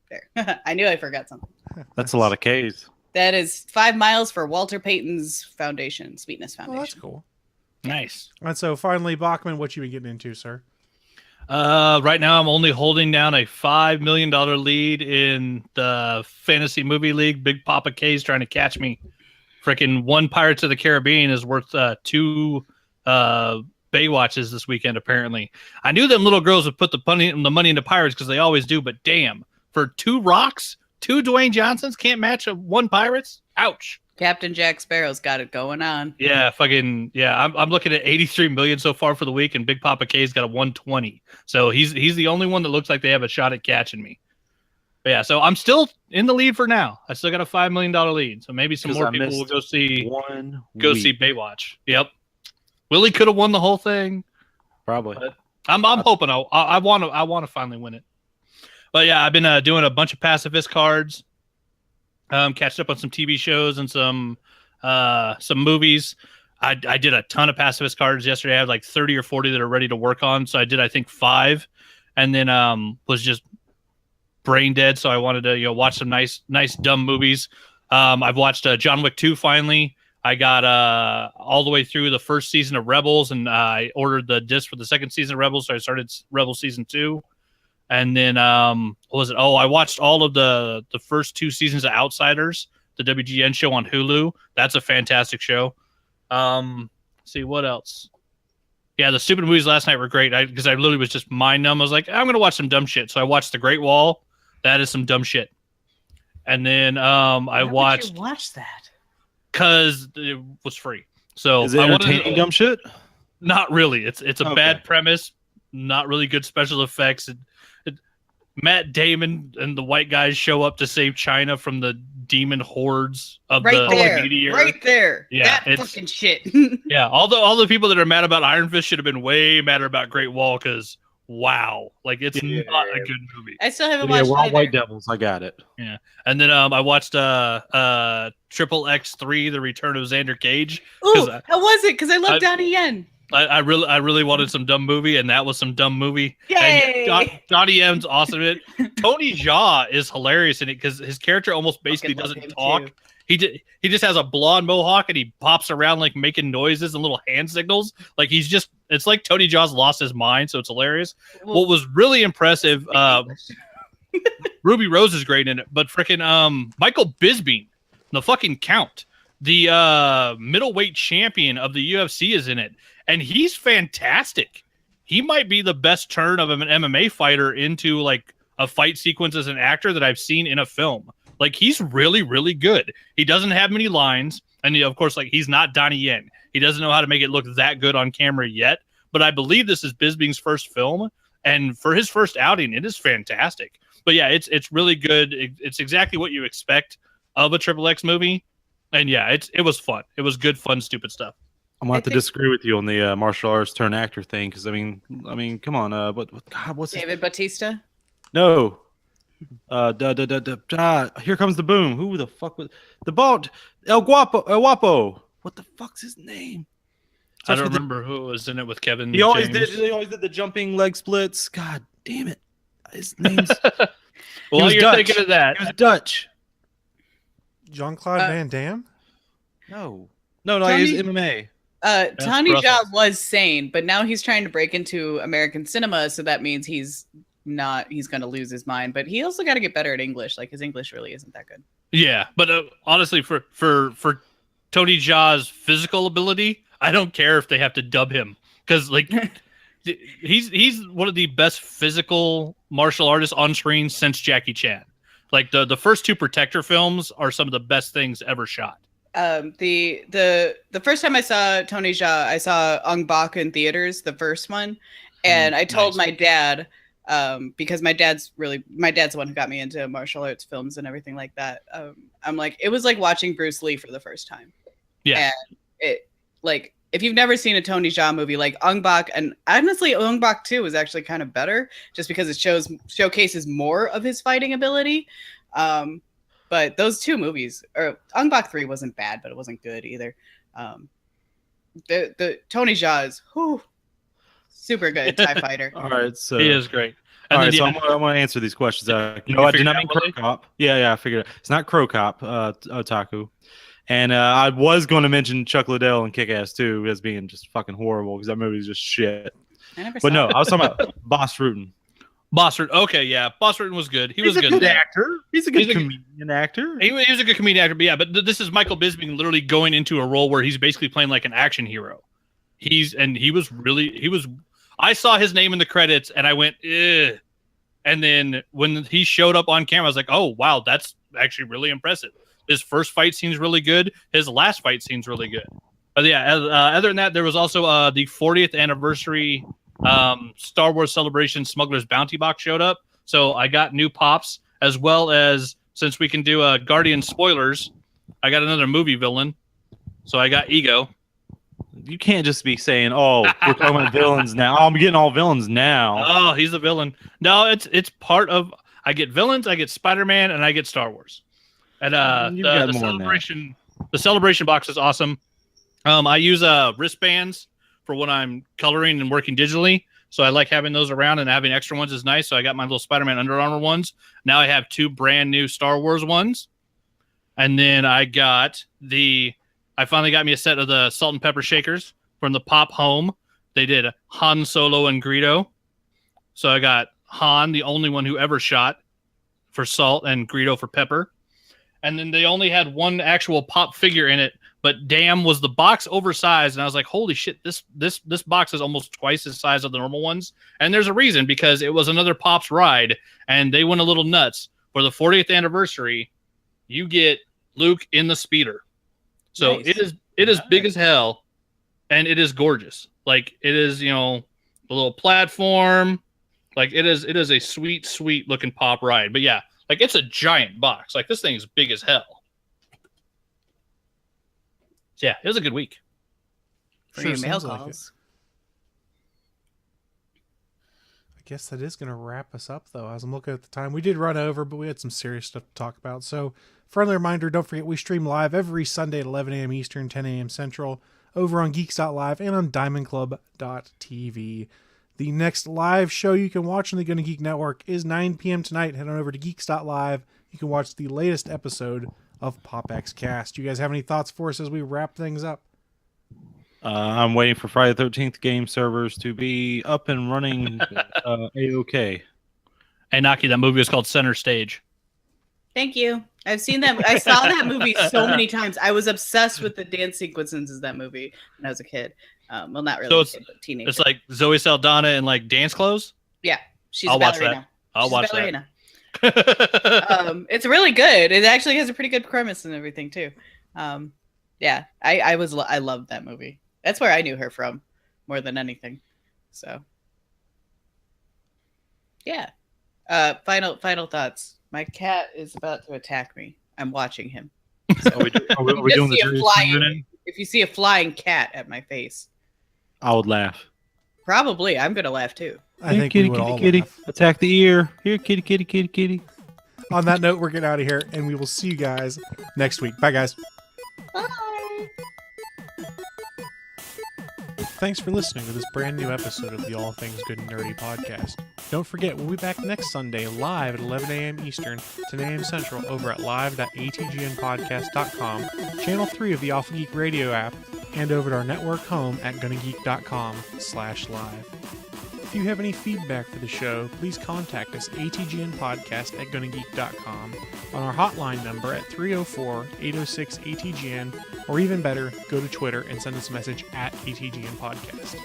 There, I knew I forgot something. That's a lot of Ks. That is 5 miles for Walter Payton's foundation, Sweetness Foundation. Oh, that's cool. Nice. And so finally, Bachman, what you been getting into, sir? Right now I'm only holding down a $5 million lead in the fantasy movie league. Big Papa K's trying to catch me. Freaking one Pirates of the Caribbean is worth 2 Baywatches this weekend, apparently. I knew them little girls would put the money into Pirates because they always do, but damn, for 2 Rocks, 2 Dwayne Johnsons can't match 1 Pirates? Ouch. Captain Jack Sparrow's got it going on. Yeah, I'm looking at 83 million so far for the week, and Big Papa K's got a 120. So he's the only one that looks like they have a shot at catching me. But yeah, so I'm still in the lead for now. I still got a $5 million lead. So maybe some more people will go see Baywatch. Yep. Willie could have won the whole thing. Probably. But I'm hoping I want to finally win it. But yeah, I've been doing a bunch of pacifist cards. Catched up on some TV shows and some movies. I did a ton of pacifist cards yesterday. I had like 30 or 40 that are ready to work on. So I did, I think, 5, and then was just brain dead. So I wanted to watch some nice dumb movies. I've watched John Wick 2 finally. I got all the way through the first season of Rebels, and I ordered the disc for the second season of Rebels. So I started Rebels season 2. And then, what was it? Oh, I watched all of the first 2 seasons of Outsiders, the WGN show on Hulu. That's a fantastic show. See, what else? Yeah, the stupid movies last night were great because I literally was just mind numb. I was like, I'm going to watch some dumb shit. So I watched The Great Wall. That is some dumb shit. And then Why I would watched you watch that. because it was free. So Is it entertaining dumb shit? Not really. It's a Okay. bad premise. Not really good special effects. Matt Damon and the white guys show up to save China from the demon hordes of the meteor. Right there. Yeah, that fucking shit. Yeah, all the people that are mad about Iron Fist should have been way madder about Great Wall because wow, like it's not a good movie. I still haven't Yeah, watched we're all either. white devils. I got it. Yeah, and then I watched Triple X3: The Return of Xander Cage. Ooh, how was it? Because I love I- Donnie Yen. I really wanted some dumb movie, and that was some dumb movie. Yay! And Donnie Yen's awesome in it. Tony Jaa is hilarious in it because his character almost basically Fucking love doesn't him talk. too. He just has a blonde mohawk and he pops around like making noises and little hand signals. Like it's like Tony Jaa's lost his mind, so it's hilarious. Well, What was really impressive, Ruby Rose is great in it, but freaking Michael Bisping, the fucking Count, the middleweight champion of the UFC is in it, and he's fantastic. He might be the best turn of an MMA fighter into like a fight sequence as an actor that I've seen in a film. Like he's really, really good. He doesn't have many lines, and of course, like he's not Donnie Yen. He doesn't know how to make it look that good on camera yet. But I believe this is Bisping's first film, and for his first outing, it is fantastic. But yeah, it's really good. It's exactly what you expect of a Triple X movie, and yeah, it was fun. It was good, fun, stupid stuff. I'm gonna have to disagree with you on the martial arts turn actor thing because I mean, come on, what's David Bautista. No. Here comes the boom. Who the fuck was the bald El Guapo? What the fuck's his name? I don't remember who was in it with Kevin. He always James. did the jumping leg splits. God damn it. His name's Well, you're Dutch. thinking of that. He was Dutch. Jean-Claude Van Damme? No, Tony- he's MMA. Tony Brussels. Jaa was sane, but now he's trying to break into American cinema, so that means he's going to lose his mind. But he also got to get better at English. Like his English really isn't that good. Yeah, but honestly, for Tony Jaa's physical ability, I don't care if they have to dub him because like he's one of the best physical martial artists on screen since Jackie Chan. Like the first two Protector films are some of the best things ever shot. The first time I saw Tony Jaa, I saw Ong Bak in theaters, the first one, and I told my dad, because my dad's the one who got me into martial arts films and everything like that. I'm like, it was like watching Bruce Lee for the first time. Yeah. And it, like, if you've never seen a Tony Jaa movie, like Ong Bak, and honestly, Ong Bak 2 is actually kind of better just because it showcases more of his fighting ability. But those two movies, or Ong Bak 3 wasn't bad, but it wasn't good either. The Tony Jaa is super good TIE fighter. All right, so He is great. All And right, then, so yeah, I'm going to answer these questions. I did figure not it mean out, Crow Willie? Cop. Yeah, I figured it. It's not Crow Cop, Otaku. And I was going to mention Chuck Liddell and Kick-Ass 2 as being just fucking horrible because that movie's just shit. I never But saw no, it. I was talking about Boss Rutan. Boss Rutan. Okay, yeah, Boss Rutan was good. He was He's a good. good actor. He's a good He's a good- comedian actor. He was a good comedian actor, but yeah, but this is Michael Bisping literally going into a role where he's basically playing like an action hero. I saw his name in the credits and I went, ugh. And then when he showed up on camera, I was like, oh, wow, that's actually really impressive. His first fight scene's really good. His last fight scene's really good. But yeah, other than that, there was also the 40th anniversary Star Wars Celebration Smuggler's Bounty box showed up. So I got new pops, as well as, since we can do Guardian spoilers, I got another movie villain. So I got Ego. You can't just be saying, "Oh, we're talking about villains now." Oh, I'm getting all villains now. Oh, he's a villain. No, it's part of. I get villains, I get Spider-Man, and I get Star Wars. And You've got the more than that. celebration box is awesome. I use wristbands for when I'm coloring and working digitally. So I like having those around, and having extra ones is nice. So I got my little Spider-Man Under Armour ones. Now I have 2 brand new Star Wars ones. And then I finally got me a set of the salt and pepper shakers from the Pop Home. They did Han Solo and Greedo. So I got Han, the only one who ever shot, for salt, and Greedo for pepper. And then they only had one actual Pop figure in it, but damn, was the box oversized. And I was like, holy shit, this box is almost twice the size of the normal ones. And there's a reason, because it was another Pop's ride, and they went a little nuts. For the 40th anniversary, you get Luke in the speeder. So Nice. it is big as hell, and it is gorgeous. Like it is, you know, a little platform. Like it is a sweet, sweet looking pop ride. But yeah, like it's a giant box. Like this thing is big as hell. So yeah, it was a good week. For Sure your mail seems like calls. I guess that is going to wrap us up, though. As I'm looking at the time, we did run over, but we had some serious stuff to talk about. So, friendly reminder, don't forget we stream live every Sunday at 11 a.m. Eastern, 10 a.m. Central, over on Geeks.live and on DiamondClub.tv. The next live show you can watch on the Gonna Geek Network is 9 p.m. tonight. Head on over to Geeks.live. You can watch the latest episode of PopX Cast. You guys have any thoughts for us as we wrap things up? I'm waiting for Friday the 13th game servers to be up and running. A-OK. Hey, Naki, that movie was called Center Stage. Thank you. I've seen that. I saw that movie so many times. I was obsessed with the dance sequences in that movie when I was a kid. Well, not really. So a kid, but teenager. It's like Zoe Saldana in like dance clothes. Yeah, she's I'll a watch ballerina. that. I'll watch ballerina. that. It's really good. It actually has a pretty good premise and everything too. Yeah, I loved that movie. That's where I knew her from more than anything. So, yeah. Final thoughts. My cat is about to attack me. I'm watching him. So Are we doing the serious thing? if you see a flying cat at my face, I would laugh. probably I'm gonna laugh too. I think we would all laugh. Attack the ear. Here, kitty, kitty, kitty, kitty. On that note, we're getting out of here, and we will see you guys next week. Bye, guys. Bye. Thanks for listening to this brand new episode of the All Things Good and Nerdy podcast. Don't forget, we'll be back next Sunday live at 11 a.m. Eastern, 10 a.m. Central over at live.atgnpodcast.com, channel 3 of the Alpha Geek radio app, and over at our network home at gonnageek.com/live. If you have any feedback for the show, please contact us atgnpodcast@gonnageek.com, on our hotline number at 304-806-ATGN, or even better, go to Twitter and send us a message at ATGN Podcast.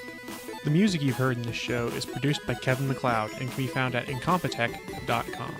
The music you've heard in this show is produced by Kevin MacLeod and can be found at incompetech.com.